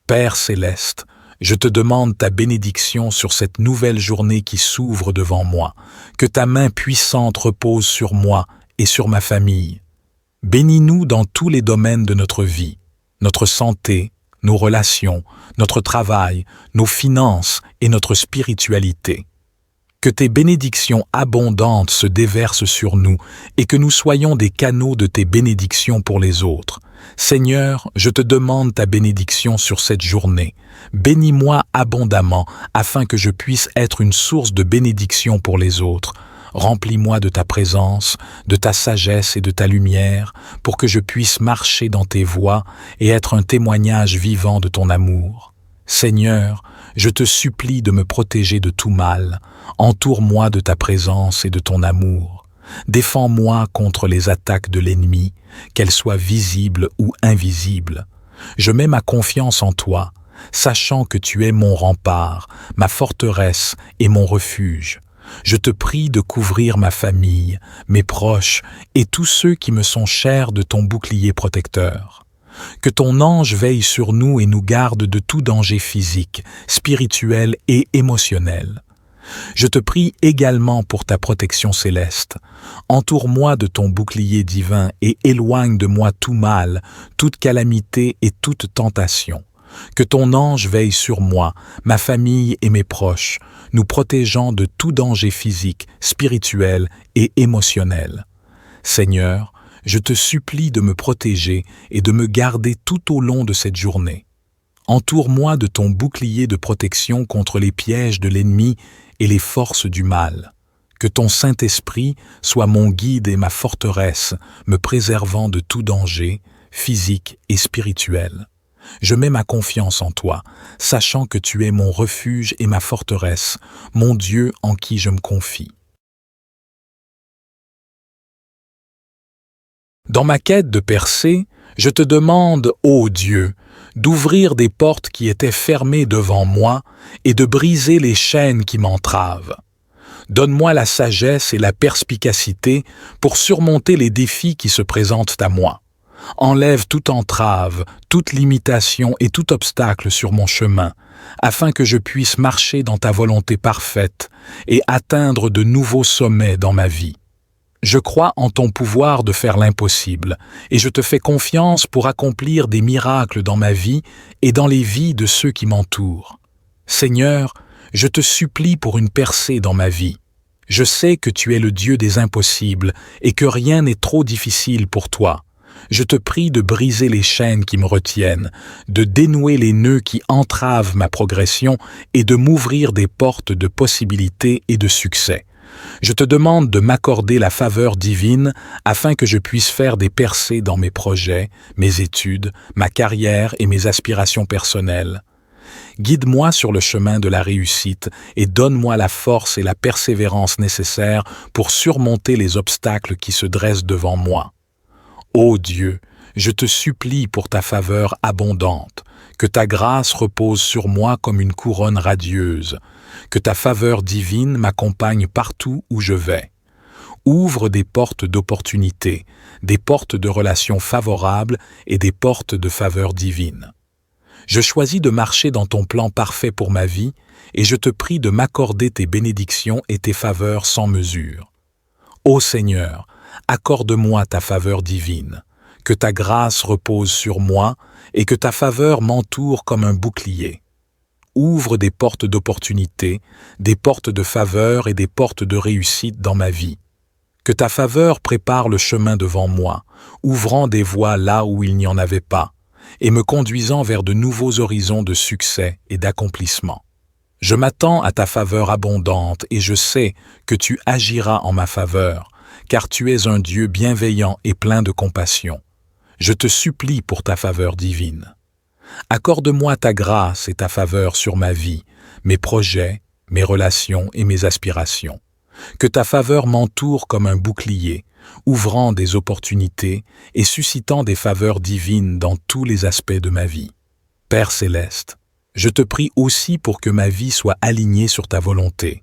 Père céleste, je te demande ta bénédiction sur cette nouvelle journée qui s'ouvre devant moi, que ta main puissante repose sur moi et sur ma famille. Bénis-nous dans tous les domaines de notre vie, notre santé, nos relations, notre travail, nos finances et notre spiritualité. Que tes bénédictions abondantes se déversent sur nous et que nous soyons des canaux de tes bénédictions pour les autres. Seigneur, je te demande ta bénédiction sur cette journée. Bénis-moi abondamment afin que je puisse être une source de bénédiction pour les autres. Remplis-moi de ta présence, de ta sagesse et de ta lumière pour que je puisse marcher dans tes voies et être un témoignage vivant de ton amour. Seigneur, je te supplie de me protéger de tout mal. Entoure-moi de ta présence et de ton amour. Défends-moi contre les attaques de l'ennemi, qu'elles soient visibles ou invisibles. Je mets ma confiance en toi, sachant que tu es mon rempart, ma forteresse et mon refuge. Je te prie de couvrir ma famille, mes proches et tous ceux qui me sont chers de ton bouclier protecteur. Que ton ange veille sur nous et nous garde de tout danger physique, spirituel et émotionnel. Je te prie également pour ta protection céleste. Entoure-moi de ton bouclier divin et éloigne de moi tout mal, toute calamité et toute tentation. Que ton ange veille sur moi, ma famille et mes proches, nous protégeant de tout danger physique, spirituel et émotionnel. Seigneur, je te supplie de me protéger et de me garder tout au long de cette journée. Entoure-moi de ton bouclier de protection contre les pièges de l'ennemi et les forces du mal. Que ton Saint-Esprit soit mon guide et ma forteresse, me préservant de tout danger, physique et spirituel. Je mets ma confiance en toi, sachant que tu es mon refuge et ma forteresse, mon Dieu en qui je me confie. Dans ma quête de percée, je te demande, ô Dieu, d'ouvrir des portes qui étaient fermées devant moi et de briser les chaînes qui m'entravent. Donne-moi la sagesse et la perspicacité pour surmonter les défis qui se présentent à moi. Enlève toute entrave, toute limitation et tout obstacle sur mon chemin, afin que je puisse marcher dans ta volonté parfaite et atteindre de nouveaux sommets dans ma vie. Je crois en ton pouvoir de faire l'impossible, et je te fais confiance pour accomplir des miracles dans ma vie et dans les vies de ceux qui m'entourent. Seigneur, je te supplie pour une percée dans ma vie. Je sais que tu es le Dieu des impossibles et que rien n'est trop difficile pour toi. Je te prie de briser les chaînes qui me retiennent, de dénouer les nœuds qui entravent ma progression et de m'ouvrir des portes de possibilités et de succès. Je te demande de m'accorder la faveur divine afin que je puisse faire des percées dans mes projets, mes études, ma carrière et mes aspirations personnelles. Guide-moi sur le chemin de la réussite et donne-moi la force et la persévérance nécessaires pour surmonter les obstacles qui se dressent devant moi. Ô Dieu, je te supplie pour ta faveur abondante, que ta grâce repose sur moi comme une couronne radieuse, que ta faveur divine m'accompagne partout où je vais. Ouvre des portes d'opportunité, des portes de relations favorables et des portes de faveur divine. Je choisis de marcher dans ton plan parfait pour ma vie et je te prie de m'accorder tes bénédictions et tes faveurs sans mesure. Ô Seigneur, accorde-moi ta faveur divine, que ta grâce repose sur moi et que ta faveur m'entoure comme un bouclier. Ouvre des portes d'opportunité, des portes de faveur et des portes de réussite dans ma vie. Que ta faveur prépare le chemin devant moi, ouvrant des voies là où il n'y en avait pas, et me conduisant vers de nouveaux horizons de succès et d'accomplissement. Je m'attends à ta faveur abondante et je sais que tu agiras en ma faveur, car tu es un Dieu bienveillant et plein de compassion. Je te supplie pour ta faveur divine. Accorde-moi ta grâce et ta faveur sur ma vie, mes projets, mes relations et mes aspirations. Que ta faveur m'entoure comme un bouclier, ouvrant des opportunités et suscitant des faveurs divines dans tous les aspects de ma vie. Père céleste, je te prie aussi pour que ma vie soit alignée sur ta volonté.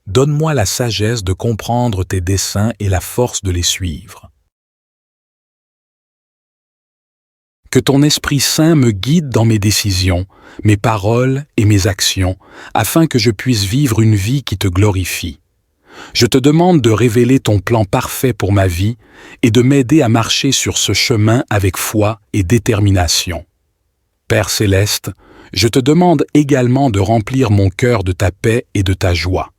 Donne-moi la sagesse de comprendre tes desseins et la force de les suivre. Que ton Esprit Saint me guide dans mes décisions, mes paroles et mes actions, afin que je puisse vivre une vie qui te glorifie. Je te demande de révéler ton plan parfait pour ma vie et de m'aider à marcher sur ce chemin avec foi et détermination. Père céleste, je te demande également de remplir mon cœur de ta paix et de ta joie.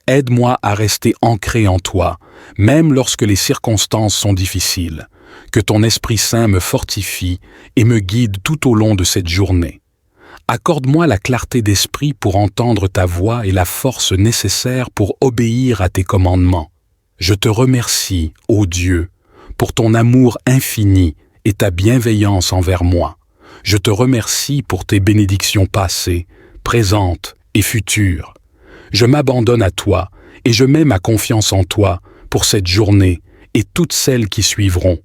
Aide-moi à rester ancré en toi, même lorsque les circonstances sont difficiles. Que ton Esprit Saint me fortifie et me guide tout au long de cette journée. Accorde-moi la clarté d'esprit pour entendre ta voix et la force nécessaire pour obéir à tes commandements. Je te remercie, ô Dieu, pour ton amour infini et ta bienveillance envers moi. Je te remercie pour tes bénédictions passées, présentes et futures. Je m'abandonne à toi et je mets ma confiance en toi pour cette journée et toutes celles qui suivront.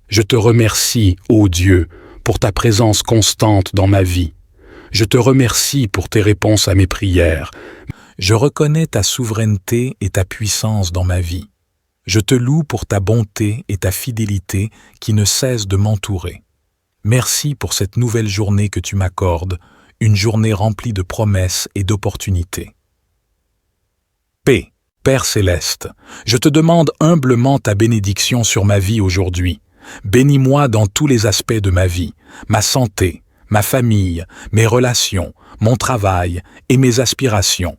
Je te remercie, ô Dieu, pour ta présence constante dans ma vie. Je te remercie pour tes réponses à mes prières. Je reconnais ta souveraineté et ta puissance dans ma vie. Je te loue pour ta bonté et ta fidélité qui ne cessent de m'entourer. Merci pour cette nouvelle journée que tu m'accordes, une journée remplie de promesses et d'opportunités. Paix, Père céleste, je te demande humblement ta bénédiction sur ma vie aujourd'hui. Bénis-moi dans tous les aspects de ma vie, ma santé, ma famille, mes relations, mon travail et mes aspirations.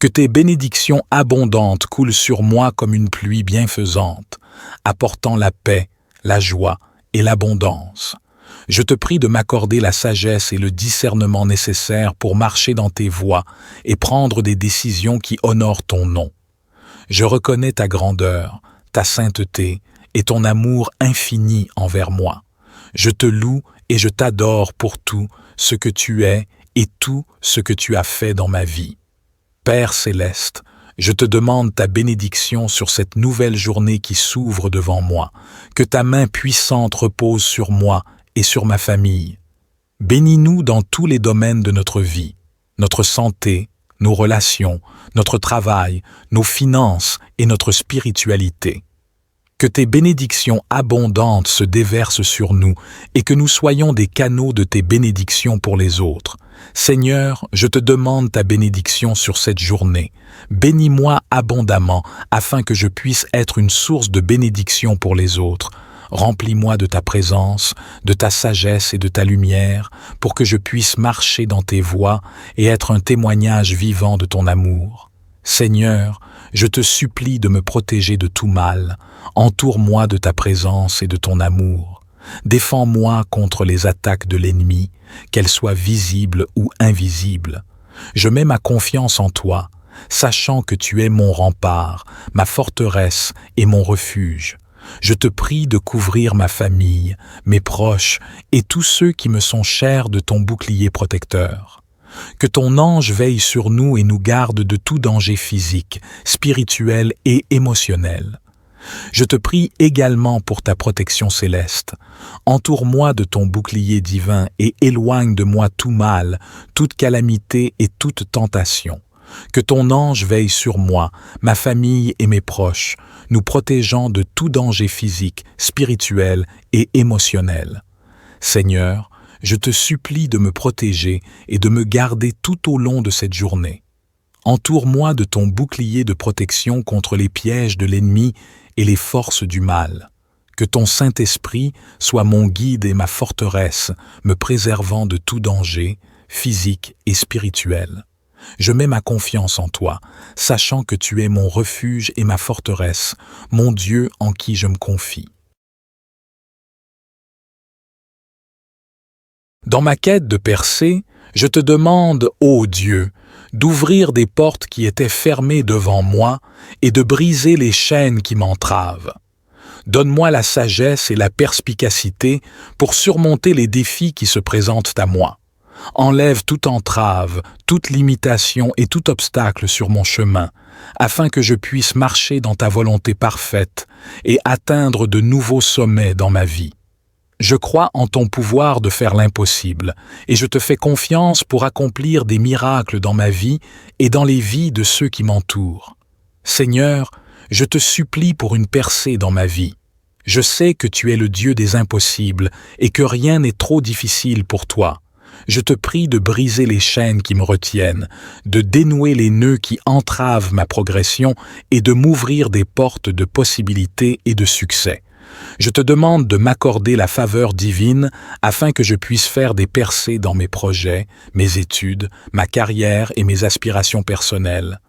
Que tes bénédictions abondantes coulent sur moi comme une pluie bienfaisante, apportant la paix, la joie et l'abondance. Je te prie de m'accorder la sagesse et le discernement nécessaires pour marcher dans tes voies et prendre des décisions qui honorent ton nom. Je reconnais ta grandeur, ta sainteté et ton amour infini envers moi. Je te loue et je t'adore pour tout ce que tu es et tout ce que tu as fait dans ma vie. Père céleste, je te demande ta bénédiction sur cette nouvelle journée qui s'ouvre devant moi, que ta main puissante repose sur moi et sur ma famille. Bénis-nous dans tous les domaines de notre vie, notre santé, nos relations, notre travail, nos finances et notre spiritualité. Que tes bénédictions abondantes se déversent sur nous et que nous soyons des canaux de tes bénédictions pour les autres. Seigneur, je te demande ta bénédiction sur cette journée. Bénis-moi abondamment afin que je puisse être une source de bénédiction pour les autres. Remplis-moi de ta présence, de ta sagesse et de ta lumière pour que je puisse marcher dans tes voies et être un témoignage vivant de ton amour. Seigneur, je te supplie de me protéger de tout mal. Entoure-moi de ta présence et de ton amour. Défends-moi contre les attaques de l'ennemi, qu'elles soient visibles ou invisibles. Je mets ma confiance en toi, sachant que tu es mon rempart, ma forteresse et mon refuge. Je te prie de couvrir ma famille, mes proches et tous ceux qui me sont chers de ton bouclier protecteur. Que ton ange veille sur nous et nous garde de tout danger physique, spirituel et émotionnel. Je te prie également pour ta protection céleste. Entoure-moi de ton bouclier divin et éloigne de moi tout mal, toute calamité et toute tentation. Que ton ange veille sur moi, ma famille et mes proches, nous protégeant de tout danger physique, spirituel et émotionnel. Seigneur, je te supplie de me protéger et de me garder tout au long de cette journée. Entoure-moi de ton bouclier de protection contre les pièges de l'ennemi et les forces du mal. Que ton Saint-Esprit soit mon guide et ma forteresse, me préservant de tout danger, physique et spirituel. Je mets ma confiance en toi, sachant que tu es mon refuge et ma forteresse, mon Dieu en qui je me confie. Dans ma quête de percée, je te demande, ô Dieu, d'ouvrir des portes qui étaient fermées devant moi et de briser les chaînes qui m'entravent. Donne-moi la sagesse et la perspicacité pour surmonter les défis qui se présentent à moi. Enlève toute entrave, toute limitation et tout obstacle sur mon chemin, afin que je puisse marcher dans ta volonté parfaite et atteindre de nouveaux sommets dans ma vie. Je crois en ton pouvoir de faire l'impossible, et je te fais confiance pour accomplir des miracles dans ma vie et dans les vies de ceux qui m'entourent. Seigneur, je te supplie pour une percée dans ma vie. Je sais que tu es le Dieu des impossibles et que rien n'est trop difficile pour toi. Je te prie de briser les chaînes qui me retiennent, de dénouer les nœuds qui entravent ma progression et de m'ouvrir des portes de possibilités et de succès. Je te demande de m'accorder la faveur divine afin que je puisse faire des percées dans mes projets, mes études, ma carrière et mes aspirations personnelles.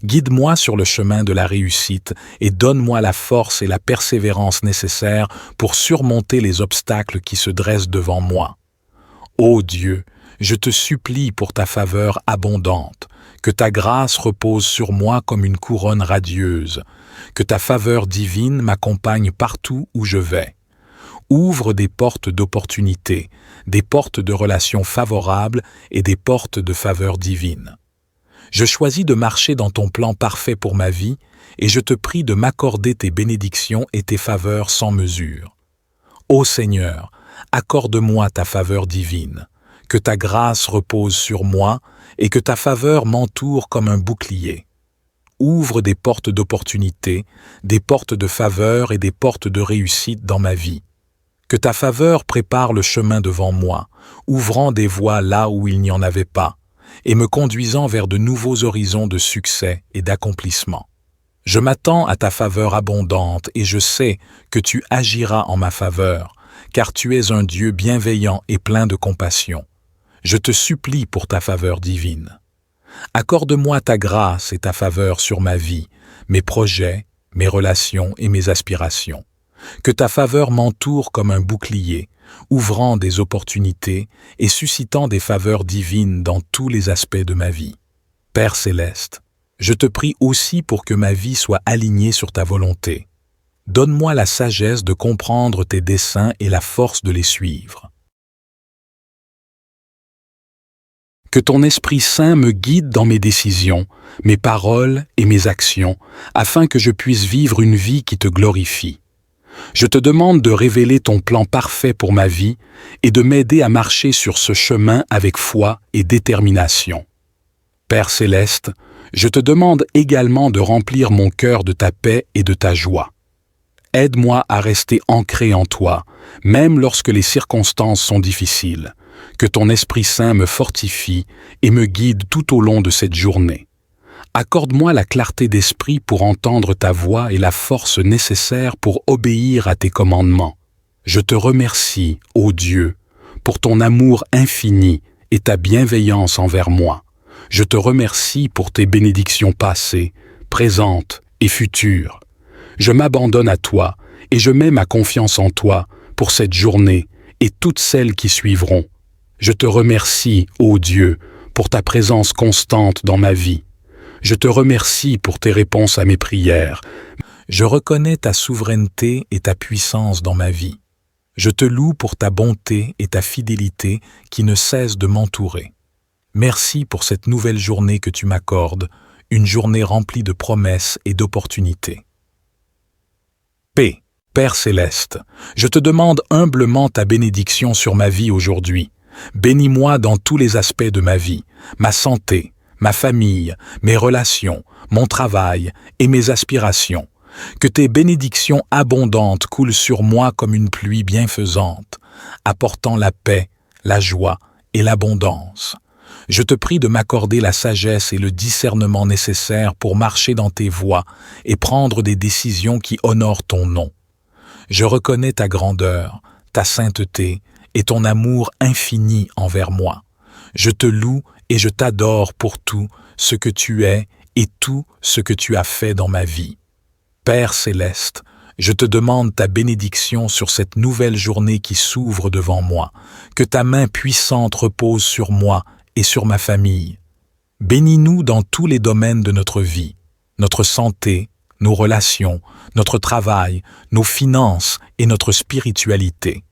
Guide-moi sur le chemin de la réussite et donne-moi la force et la persévérance nécessaires pour surmonter les obstacles qui se dressent devant moi. Ô Dieu, je te supplie pour ta faveur abondante, que ta grâce repose sur moi comme une couronne radieuse, que ta faveur divine m'accompagne partout où je vais. Ouvre des portes d'opportunité, des portes de relations favorables et des portes de faveur divine. Je choisis de marcher dans ton plan parfait pour ma vie et je te prie de m'accorder tes bénédictions et tes faveurs sans mesure. Ô Seigneur, accorde-moi ta faveur divine, que ta grâce repose sur moi et que ta faveur m'entoure comme un bouclier. Ouvre des portes d'opportunité, des portes de faveur et des portes de réussite dans ma vie. Que ta faveur prépare le chemin devant moi, ouvrant des voies là où il n'y en avait pas, et me conduisant vers de nouveaux horizons de succès et d'accomplissement. Je m'attends à ta faveur abondante et je sais que tu agiras en ma faveur, car tu es un Dieu bienveillant et plein de compassion. Je te supplie pour ta faveur divine. Accorde-moi ta grâce et ta faveur sur ma vie, mes projets, mes relations et mes aspirations. Que ta faveur m'entoure comme un bouclier, ouvrant des opportunités et suscitant des faveurs divines dans tous les aspects de ma vie. Père céleste, je te prie aussi pour que ma vie soit alignée sur ta volonté. Donne-moi la sagesse de comprendre tes desseins et la force de les suivre. Que ton Esprit Saint me guide dans mes décisions, mes paroles et mes actions, afin que je puisse vivre une vie qui te glorifie. Je te demande de révéler ton plan parfait pour ma vie et de m'aider à marcher sur ce chemin avec foi et détermination. Père céleste, je te demande également de remplir mon cœur de ta paix et de ta joie. Aide-moi à rester ancré en toi, même lorsque les circonstances sont difficiles. Que ton Esprit Saint me fortifie et me guide tout au long de cette journée. Accorde-moi la clarté d'esprit pour entendre ta voix et la force nécessaire pour obéir à tes commandements. Je te remercie, ô Dieu, pour ton amour infini et ta bienveillance envers moi. Je te remercie pour tes bénédictions passées, présentes et futures. Je m'abandonne à toi et je mets ma confiance en toi pour cette journée et toutes celles qui suivront. Je te remercie, ô Dieu, pour ta présence constante dans ma vie. Je te remercie pour tes réponses à mes prières. Je reconnais ta souveraineté et ta puissance dans ma vie. Je te loue pour ta bonté et ta fidélité qui ne cessent de m'entourer. Merci pour cette nouvelle journée que tu m'accordes, une journée remplie de promesses et d'opportunités. Paix, Père céleste, je te demande humblement ta bénédiction sur ma vie aujourd'hui. Bénis-moi dans tous les aspects de ma vie, ma santé, ma famille, mes relations, mon travail et mes aspirations. Que tes bénédictions abondantes coulent sur moi comme une pluie bienfaisante, apportant la paix, la joie et l'abondance. Je te prie de m'accorder la sagesse et le discernement nécessaires pour marcher dans tes voies et prendre des décisions qui honorent ton nom. Je reconnais ta grandeur, ta sainteté et ton amour infini envers moi. Je te loue et je t'adore pour tout ce que tu es et tout ce que tu as fait dans ma vie. Père céleste, je te demande ta bénédiction sur cette nouvelle journée qui s'ouvre devant moi, que ta main puissante repose sur moi et sur ma famille. Bénis-nous dans tous les domaines de notre vie, notre santé, nos relations, notre travail, nos finances et notre spiritualité.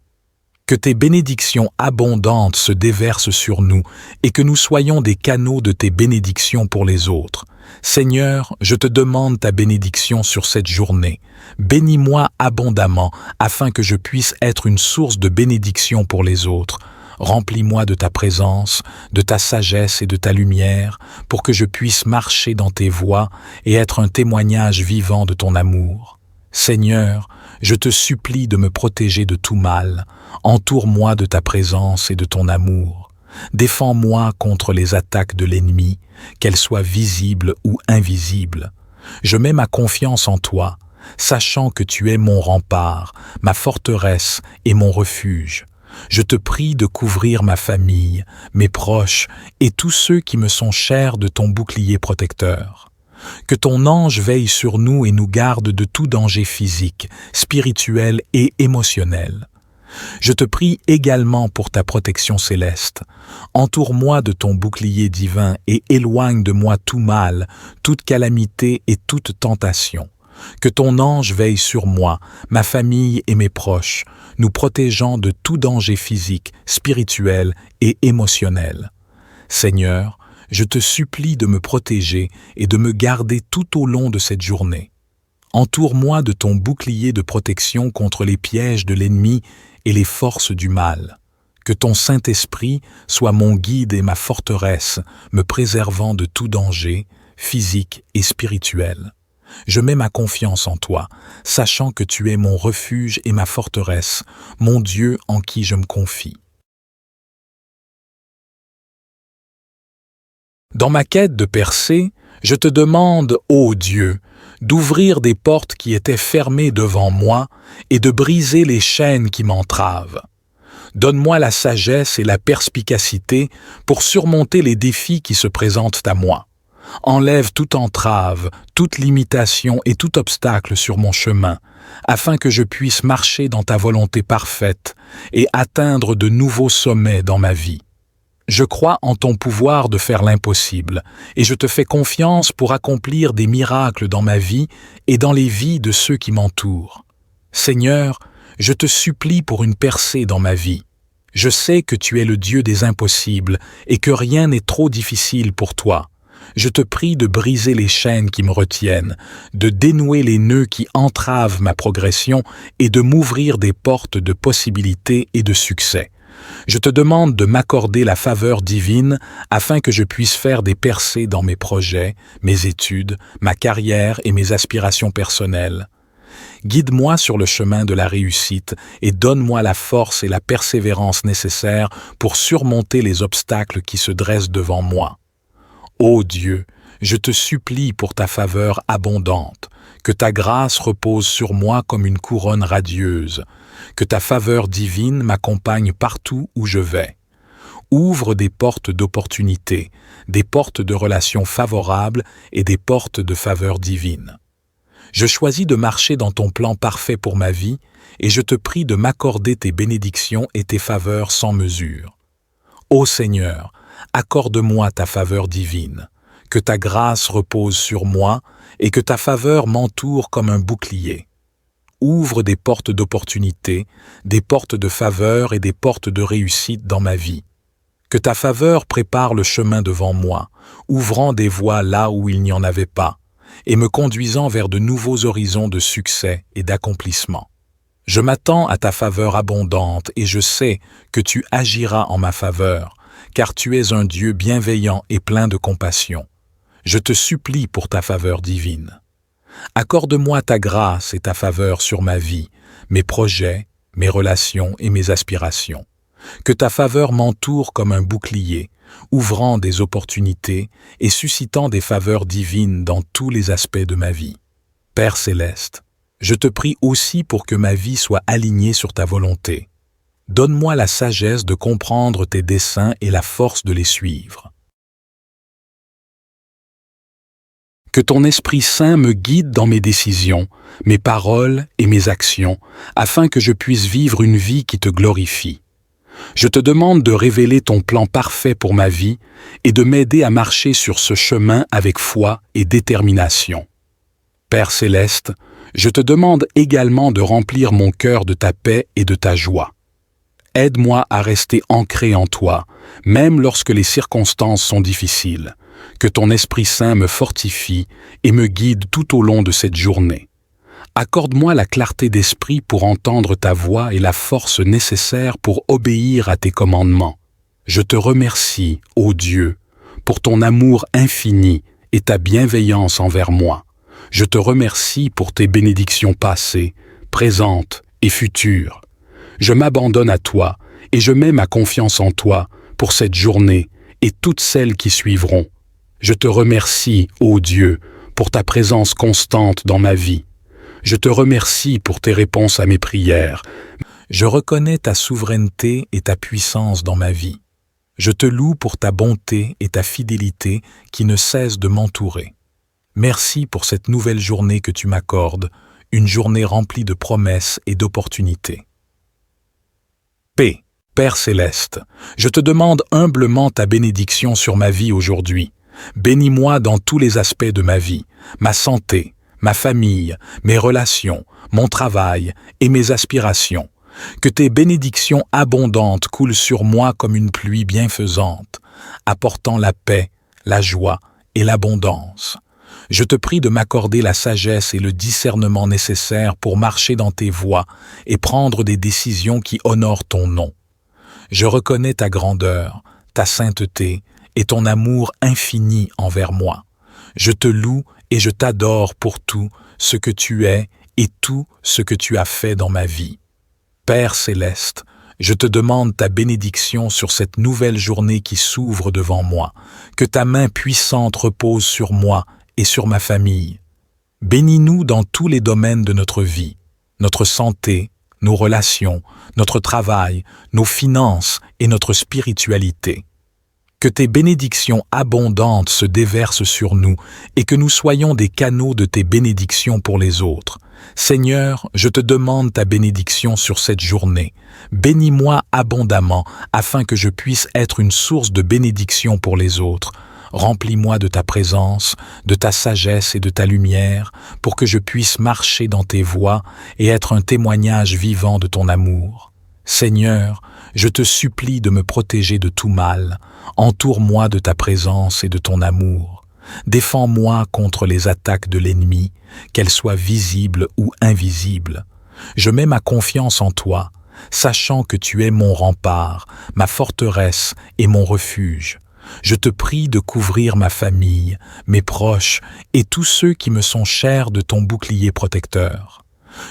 Que tes bénédictions abondantes se déversent sur nous et que nous soyons des canaux de tes bénédictions pour les autres. Seigneur, je te demande ta bénédiction sur cette journée. Bénis-moi abondamment afin que je puisse être une source de bénédiction pour les autres. Remplis-moi de ta présence, de ta sagesse et de ta lumière pour que je puisse marcher dans tes voies et être un témoignage vivant de ton amour. Seigneur, je te supplie de me protéger de tout mal. Entoure-moi de ta présence et de ton amour. Défends-moi contre les attaques de l'ennemi, qu'elles soient visibles ou invisibles. Je mets ma confiance en toi, sachant que tu es mon rempart, ma forteresse et mon refuge. Je te prie de couvrir ma famille, mes proches et tous ceux qui me sont chers de ton bouclier protecteur. Que ton ange veille sur nous et nous garde de tout danger physique, spirituel et émotionnel. Je te prie également pour ta protection céleste. Entoure-moi de ton bouclier divin et éloigne de moi tout mal, toute calamité et toute tentation. Que ton ange veille sur moi, ma famille et mes proches, nous protégeant de tout danger physique, spirituel et émotionnel. Seigneur, je te supplie de me protéger et de me garder tout au long de cette journée. Entoure-moi de ton bouclier de protection contre les pièges de l'ennemi et les forces du mal. Que ton Saint-Esprit soit mon guide et ma forteresse, me préservant de tout danger, physique et spirituel. Je mets ma confiance en toi, sachant que tu es mon refuge et ma forteresse, mon Dieu en qui je me confie. Dans ma quête de percée, je te demande, ô Dieu, d'ouvrir des portes qui étaient fermées devant moi et de briser les chaînes qui m'entravent. Donne-moi la sagesse et la perspicacité pour surmonter les défis qui se présentent à moi. Enlève toute entrave, toute limitation et tout obstacle sur mon chemin, afin que je puisse marcher dans ta volonté parfaite et atteindre de nouveaux sommets dans ma vie. Je crois en ton pouvoir de faire l'impossible, et je te fais confiance pour accomplir des miracles dans ma vie et dans les vies de ceux qui m'entourent. Seigneur, je te supplie pour une percée dans ma vie. Je sais que tu es le Dieu des impossibles et que rien n'est trop difficile pour toi. Je te prie de briser les chaînes qui me retiennent, de dénouer les nœuds qui entravent ma progression et de m'ouvrir des portes de possibilités et de succès. Je te demande de m'accorder la faveur divine afin que je puisse faire des percées dans mes projets, mes études, ma carrière et mes aspirations personnelles. Guide-moi sur le chemin de la réussite et donne-moi la force et la persévérance nécessaires pour surmonter les obstacles qui se dressent devant moi. Ô Dieu, je te supplie pour ta faveur abondante, que ta grâce repose sur moi comme une couronne radieuse, que ta faveur divine m'accompagne partout où je vais. Ouvre des portes d'opportunités, des portes de relations favorables et des portes de faveur divine. Je choisis de marcher dans ton plan parfait pour ma vie et je te prie de m'accorder tes bénédictions et tes faveurs sans mesure. Ô Seigneur, accorde-moi ta faveur divine, que ta grâce repose sur moi et que ta faveur m'entoure comme un bouclier. Ouvre des portes d'opportunité, des portes de faveur et des portes de réussite dans ma vie. Que ta faveur prépare le chemin devant moi, ouvrant des voies là où il n'y en avait pas, et me conduisant vers de nouveaux horizons de succès et d'accomplissement. Je m'attends à ta faveur abondante et je sais que tu agiras en ma faveur, car tu es un Dieu bienveillant et plein de compassion. Je te supplie pour ta faveur divine. Accorde-moi ta grâce et ta faveur sur ma vie, mes projets, mes relations et mes aspirations. Que ta faveur m'entoure comme un bouclier, ouvrant des opportunités et suscitant des faveurs divines dans tous les aspects de ma vie. Père céleste, je te prie aussi pour que ma vie soit alignée sur ta volonté. Donne-moi la sagesse de comprendre tes desseins et la force de les suivre. Que ton Esprit Saint me guide dans mes décisions, mes paroles et mes actions, afin que je puisse vivre une vie qui te glorifie. Je te demande de révéler ton plan parfait pour ma vie et de m'aider à marcher sur ce chemin avec foi et détermination. Père céleste, je te demande également de remplir mon cœur de ta paix et de ta joie. Aide-moi à rester ancré en toi, même lorsque les circonstances sont difficiles. Que ton Esprit Saint me fortifie et me guide tout au long de cette journée. Accorde-moi la clarté d'esprit pour entendre ta voix et la force nécessaire pour obéir à tes commandements. Je te remercie, ô Dieu, pour ton amour infini et ta bienveillance envers moi. Je te remercie pour tes bénédictions passées, présentes et futures. Je m'abandonne à toi et je mets ma confiance en toi pour cette journée et toutes celles qui suivront. Je te remercie, ô Dieu, pour ta présence constante dans ma vie. Je te remercie pour tes réponses à mes prières. Je reconnais ta souveraineté et ta puissance dans ma vie. Je te loue pour ta bonté et ta fidélité qui ne cessent de m'entourer. Merci pour cette nouvelle journée que tu m'accordes, une journée remplie de promesses et d'opportunités. P. Père céleste, je te demande humblement ta bénédiction sur ma vie aujourd'hui. Bénis-moi dans tous les aspects de ma vie, ma santé, ma famille, mes relations, mon travail et mes aspirations. Que tes bénédictions abondantes coulent sur moi comme une pluie bienfaisante, apportant la paix, la joie et l'abondance. Je te prie de m'accorder la sagesse et le discernement nécessaires pour marcher dans tes voies et prendre des décisions qui honorent ton nom. Je reconnais ta grandeur, ta sainteté et ton amour infini envers moi. Je te loue et je t'adore pour tout ce que tu es et tout ce que tu as fait dans ma vie. Père céleste, je te demande ta bénédiction sur cette nouvelle journée qui s'ouvre devant moi, que ta main puissante repose sur moi et sur ma famille. Bénis-nous dans tous les domaines de notre vie, notre santé, nos relations, notre travail, nos finances et notre spiritualité. Que tes bénédictions abondantes se déversent sur nous et que nous soyons des canaux de tes bénédictions pour les autres. Seigneur, je te demande ta bénédiction sur cette journée. Bénis-moi abondamment afin que je puisse être une source de bénédiction pour les autres. Remplis-moi de ta présence, de ta sagesse et de ta lumière pour que je puisse marcher dans tes voies et être un témoignage vivant de ton amour. Seigneur, je te supplie de me protéger de tout mal. Entoure-moi de ta présence et de ton amour. Défends-moi contre les attaques de l'ennemi, qu'elles soient visibles ou invisibles. Je mets ma confiance en toi, sachant que tu es mon rempart, ma forteresse et mon refuge. Je te prie de couvrir ma famille, mes proches et tous ceux qui me sont chers de ton bouclier protecteur.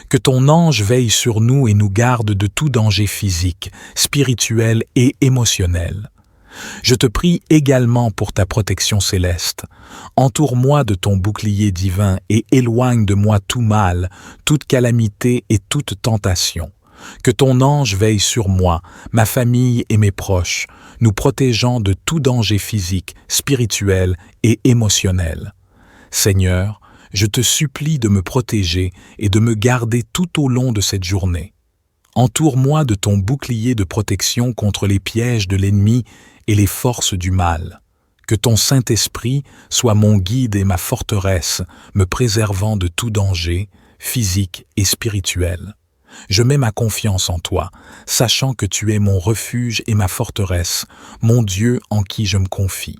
Que ton ange veille sur nous et nous garde de tout danger physique, spirituel et émotionnel. Je te prie également pour ta protection céleste. Entoure-moi de ton bouclier divin et éloigne de moi tout mal, toute calamité et toute tentation. Que ton ange veille sur moi, ma famille et mes proches, nous protégeant de tout danger physique, spirituel et émotionnel. Seigneur, je te supplie de me protéger et de me garder tout au long de cette journée. Entoure-moi de ton bouclier de protection contre les pièges de l'ennemi et les forces du mal. Que ton Saint-Esprit soit mon guide et ma forteresse, me préservant de tout danger, physique et spirituel. Je mets ma confiance en toi, sachant que tu es mon refuge et ma forteresse, mon Dieu en qui je me confie.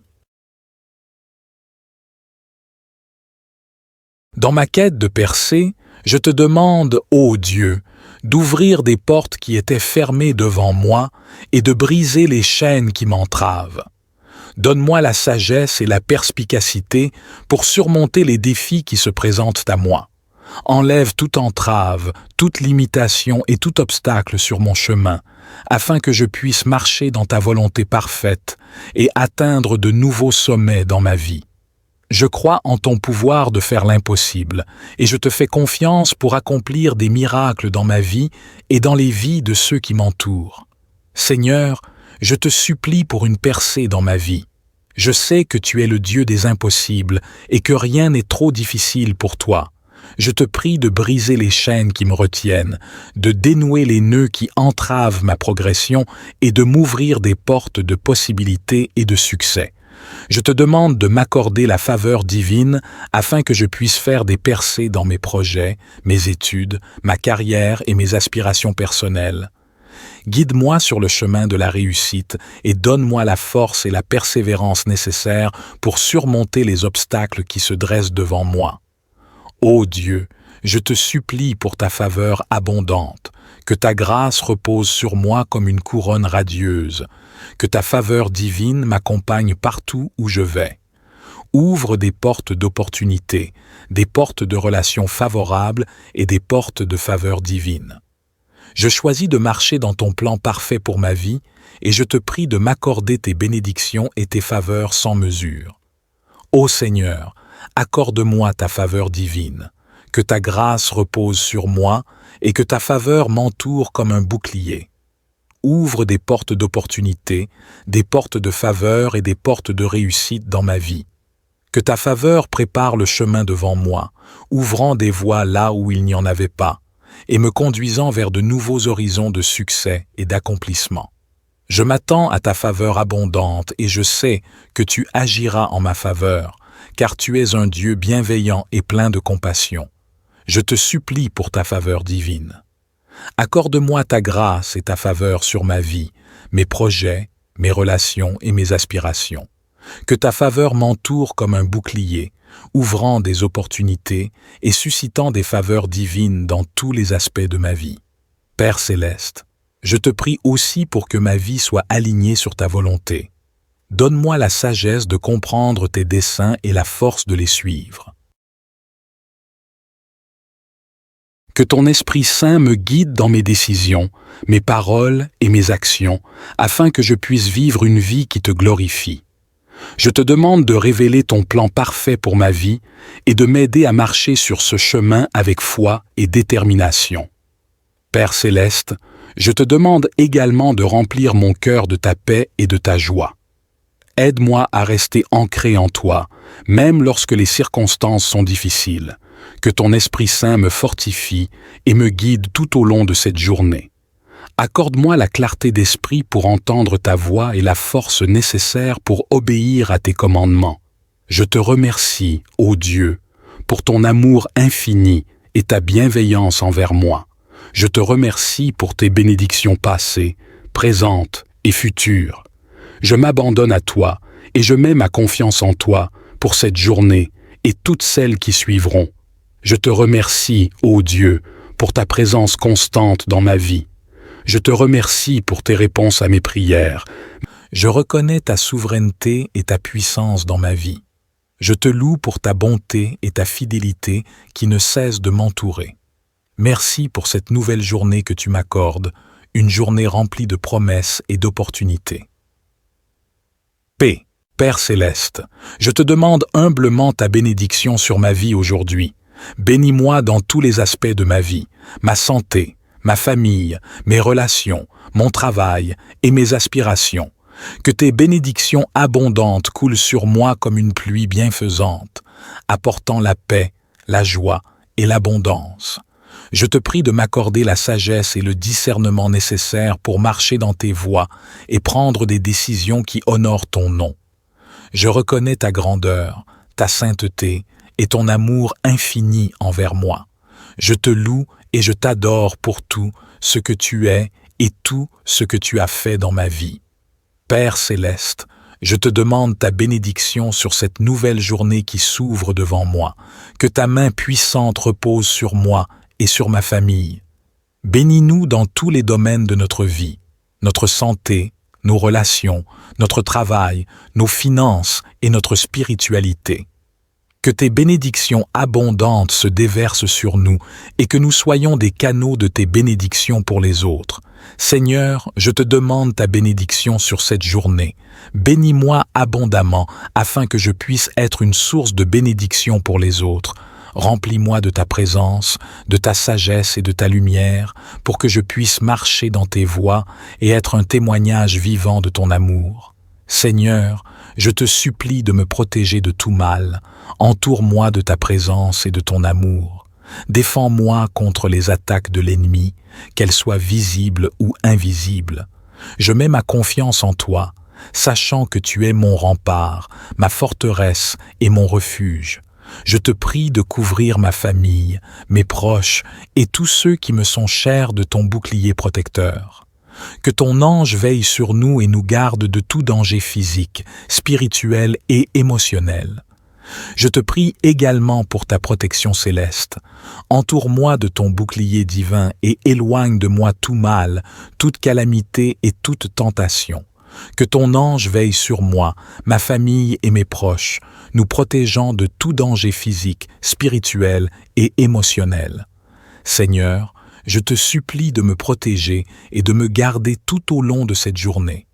Dans ma quête de percée, je te demande, ô Dieu, d'ouvrir des portes qui étaient fermées devant moi et de briser les chaînes qui m'entravent. Donne-moi la sagesse et la perspicacité pour surmonter les défis qui se présentent à moi. Enlève toute entrave, toute limitation et tout obstacle sur mon chemin, afin que je puisse marcher dans ta volonté parfaite et atteindre de nouveaux sommets dans ma vie. Je crois en ton pouvoir de faire l'impossible, et je te fais confiance pour accomplir des miracles dans ma vie et dans les vies de ceux qui m'entourent. Seigneur, je te supplie pour une percée dans ma vie. Je sais que tu es le Dieu des impossibles et que rien n'est trop difficile pour toi. Je te prie de briser les chaînes qui me retiennent, de dénouer les nœuds qui entravent ma progression et de m'ouvrir des portes de possibilités et de succès. Je te demande de m'accorder la faveur divine afin que je puisse faire des percées dans mes projets, mes études, ma carrière et mes aspirations personnelles. Guide-moi sur le chemin de la réussite et donne-moi la force et la persévérance nécessaires pour surmonter les obstacles qui se dressent devant moi. Ô Dieu, je te supplie pour ta faveur abondante, que ta grâce repose sur moi comme une couronne radieuse, que ta faveur divine m'accompagne partout où je vais. Ouvre des portes d'opportunité, des portes de relations favorables et des portes de faveur divine. Je choisis de marcher dans ton plan parfait pour ma vie et je te prie de m'accorder tes bénédictions et tes faveurs sans mesure. Ô Seigneur, accorde-moi ta faveur divine, que ta grâce repose sur moi et que ta faveur m'entoure comme un bouclier. Ouvre des portes d'opportunité, des portes de faveur et des portes de réussite dans ma vie. Que ta faveur prépare le chemin devant moi, ouvrant des voies là où il n'y en avait pas, et me conduisant vers de nouveaux horizons de succès et d'accomplissement. Je m'attends à ta faveur abondante et je sais que tu agiras en ma faveur, car tu es un Dieu bienveillant et plein de compassion. Je te supplie pour ta faveur divine. Accorde-moi ta grâce et ta faveur sur ma vie, mes projets, mes relations et mes aspirations. Que ta faveur m'entoure comme un bouclier, ouvrant des opportunités et suscitant des faveurs divines dans tous les aspects de ma vie. Père céleste, je te prie aussi pour que ma vie soit alignée sur ta volonté. Donne-moi la sagesse de comprendre tes desseins et la force de les suivre. Que ton Esprit Saint me guide dans mes décisions, mes paroles et mes actions, afin que je puisse vivre une vie qui te glorifie. Je te demande de révéler ton plan parfait pour ma vie et de m'aider à marcher sur ce chemin avec foi et détermination. Père céleste, je te demande également de remplir mon cœur de ta paix et de ta joie. Aide-moi à rester ancré en toi, même lorsque les circonstances sont difficiles. Que ton Esprit Saint me fortifie et me guide tout au long de cette journée. Accorde-moi la clarté d'esprit pour entendre ta voix et la force nécessaire pour obéir à tes commandements. Je te remercie, ô Dieu, pour ton amour infini et ta bienveillance envers moi. Je te remercie pour tes bénédictions passées, présentes et futures. Je m'abandonne à toi et je mets ma confiance en toi pour cette journée et toutes celles qui suivront. Je te remercie, ô Dieu, pour ta présence constante dans ma vie. Je te remercie pour tes réponses à mes prières. Je reconnais ta souveraineté et ta puissance dans ma vie. Je te loue pour ta bonté et ta fidélité qui ne cessent de m'entourer. Merci pour cette nouvelle journée que tu m'accordes, une journée remplie de promesses et d'opportunités. Paix, Père céleste, je te demande humblement ta bénédiction sur ma vie aujourd'hui. Bénis-moi dans tous les aspects de ma vie, ma santé, ma famille, mes relations, mon travail et mes aspirations. Que tes bénédictions abondantes coulent sur moi comme une pluie bienfaisante, apportant la paix, la joie et l'abondance. Je te prie de m'accorder la sagesse et le discernement nécessaires pour marcher dans tes voies et prendre des décisions qui honorent ton nom. Je reconnais ta grandeur, ta sainteté et ton amour infini envers moi. Je te loue et je t'adore pour tout ce que tu es et tout ce que tu as fait dans ma vie. Père céleste, je te demande ta bénédiction sur cette nouvelle journée qui s'ouvre devant moi. Que ta main puissante repose sur moi et sur ma famille. Bénis-nous dans tous les domaines de notre vie, notre santé, nos relations, notre travail, nos finances et notre spiritualité. Que tes bénédictions abondantes se déversent sur nous et que nous soyons des canaux de tes bénédictions pour les autres. Seigneur, je te demande ta bénédiction sur cette journée. Bénis-moi abondamment afin que je puisse être une source de bénédiction pour les autres. Remplis-moi de ta présence, de ta sagesse et de ta lumière pour que je puisse marcher dans tes voies et être un témoignage vivant de ton amour. Seigneur, je te supplie de me protéger de tout mal. Entoure-moi de ta présence et de ton amour. Défends-moi contre les attaques de l'ennemi, qu'elles soient visibles ou invisibles. Je mets ma confiance en toi, sachant que tu es mon rempart, ma forteresse et mon refuge. Je te prie de couvrir ma famille, mes proches et tous ceux qui me sont chers de ton bouclier protecteur. Que ton ange veille sur nous et nous garde de tout danger physique, spirituel et émotionnel. Je te prie également pour ta protection céleste. Entoure-moi de ton bouclier divin et éloigne de moi tout mal, toute calamité et toute tentation. Que ton ange veille sur moi, ma famille et mes proches, nous protégeant de tout danger physique, spirituel et émotionnel. Seigneur, je te supplie de me protéger et de me garder tout au long de cette journée.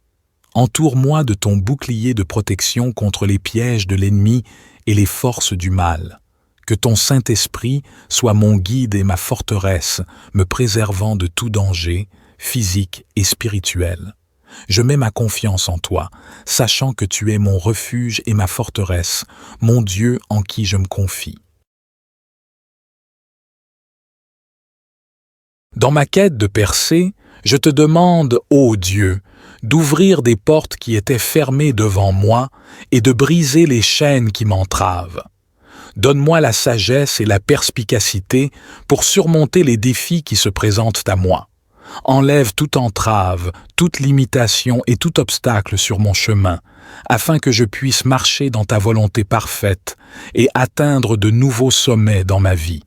Entoure-moi de ton bouclier de protection contre les pièges de l'ennemi et les forces du mal. Que ton Saint-Esprit soit mon guide et ma forteresse, me préservant de tout danger, physique et spirituel. Je mets ma confiance en toi, sachant que tu es mon refuge et ma forteresse, mon Dieu en qui je me confie. Dans ma quête de percée, je te demande, ô Dieu, d'ouvrir des portes qui étaient fermées devant moi et de briser les chaînes qui m'entravent. Donne-moi la sagesse et la perspicacité pour surmonter les défis qui se présentent à moi. Enlève toute entrave, toute limitation et tout obstacle sur mon chemin, afin que je puisse marcher dans ta volonté parfaite et atteindre de nouveaux sommets dans ma vie.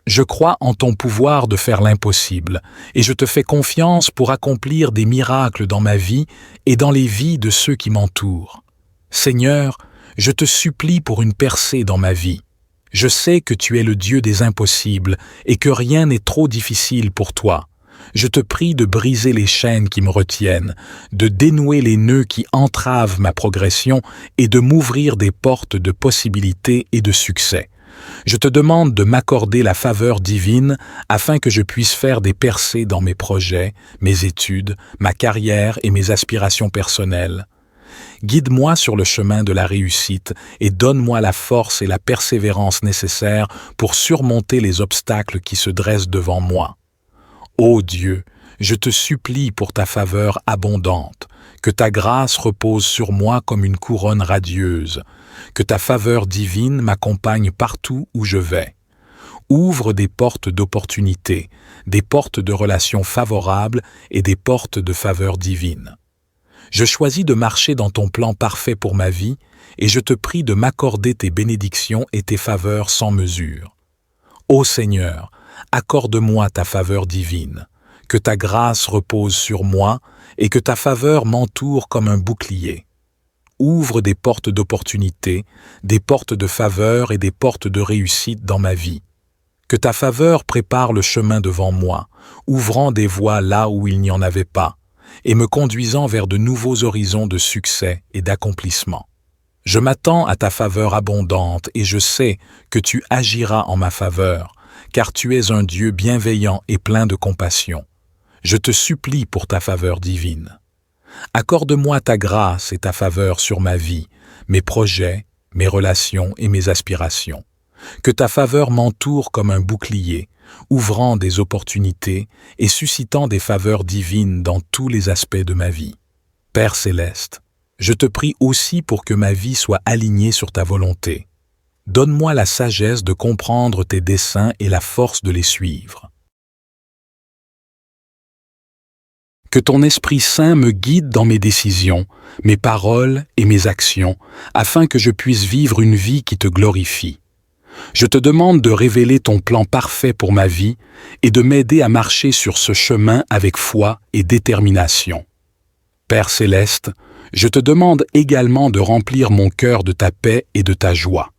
Je crois en ton pouvoir de faire l'impossible, et je te fais confiance pour accomplir des miracles dans ma vie et dans les vies de ceux qui m'entourent. Seigneur, je te supplie pour une percée dans ma vie. Je sais que tu es le Dieu des impossibles et que rien n'est trop difficile pour toi. Je te prie de briser les chaînes qui me retiennent, de dénouer les nœuds qui entravent ma progression et de m'ouvrir des portes de possibilités et de succès. Je te demande de m'accorder la faveur divine afin que je puisse faire des percées dans mes projets, mes études, ma carrière et mes aspirations personnelles. Guide-moi sur le chemin de la réussite et donne-moi la force et la persévérance nécessaires pour surmonter les obstacles qui se dressent devant moi. Ô Dieu, je te supplie pour ta faveur abondante, que ta grâce repose sur moi comme une couronne radieuse, que ta faveur divine m'accompagne partout où je vais. Ouvre des portes d'opportunité, des portes de relations favorables et des portes de faveur divine. Je choisis de marcher dans ton plan parfait pour ma vie et je te prie de m'accorder tes bénédictions et tes faveurs sans mesure. Ô Seigneur, accorde-moi ta faveur divine, que ta grâce repose sur moi et que ta faveur m'entoure comme un bouclier. Ouvre des portes d'opportunité, des portes de faveur et des portes de réussite dans ma vie. Que ta faveur prépare le chemin devant moi, ouvrant des voies là où il n'y en avait pas, et me conduisant vers de nouveaux horizons de succès et d'accomplissement. Je m'attends à ta faveur abondante et je sais que tu agiras en ma faveur, car tu es un Dieu bienveillant et plein de compassion. Je te supplie pour ta faveur divine. Accorde-moi ta grâce et ta faveur sur ma vie, mes projets, mes relations et mes aspirations. Que ta faveur m'entoure comme un bouclier, ouvrant des opportunités et suscitant des faveurs divines dans tous les aspects de ma vie. Père céleste, je te prie aussi pour que ma vie soit alignée sur ta volonté. Donne-moi la sagesse de comprendre tes desseins et la force de les suivre. Que ton Esprit Saint me guide dans mes décisions, mes paroles et mes actions, afin que je puisse vivre une vie qui te glorifie. Je te demande de révéler ton plan parfait pour ma vie et de m'aider à marcher sur ce chemin avec foi et détermination. Père céleste, je te demande également de remplir mon cœur de ta paix et de ta joie.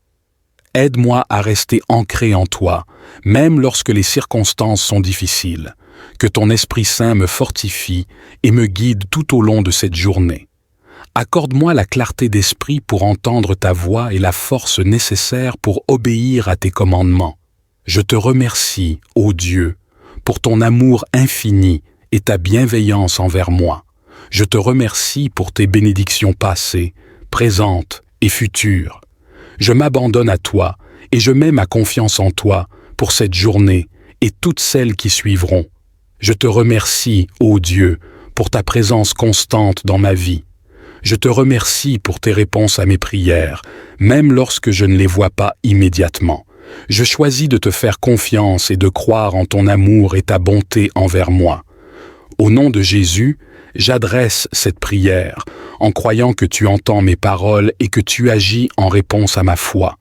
Aide-moi à rester ancré en toi, même lorsque les circonstances sont difficiles. Que ton Esprit Saint me fortifie et me guide tout au long de cette journée. Accorde-moi la clarté d'esprit pour entendre ta voix et la force nécessaire pour obéir à tes commandements. Je te remercie, ô Dieu, pour ton amour infini et ta bienveillance envers moi. Je te remercie pour tes bénédictions passées, présentes et futures. Je m'abandonne à toi et je mets ma confiance en toi pour cette journée et toutes celles qui suivront. Je te remercie, ô Dieu, pour ta présence constante dans ma vie. Je te remercie pour tes réponses à mes prières, même lorsque je ne les vois pas immédiatement. Je choisis de te faire confiance et de croire en ton amour et ta bonté envers moi. Au nom de Jésus, j'adresse cette prière en croyant que tu entends mes paroles et que tu agis en réponse à ma foi.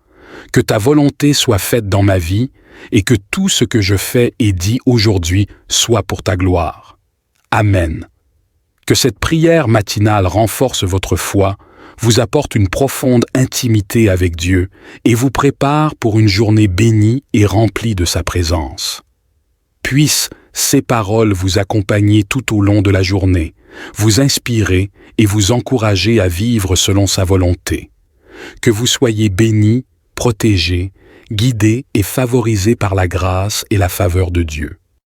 Que ta volonté soit faite dans ma vie et que tout ce que je fais et dis aujourd'hui soit pour ta gloire. Amen. Que cette prière matinale renforce votre foi, vous apporte une profonde intimité avec Dieu et vous prépare pour une journée bénie et remplie de sa présence. Puissent ces paroles vous accompagner tout au long de la journée, vous inspirer et vous encourager à vivre selon sa volonté. Que vous soyez bénis, protégés, guidés et favorisés par la grâce et la faveur de Dieu.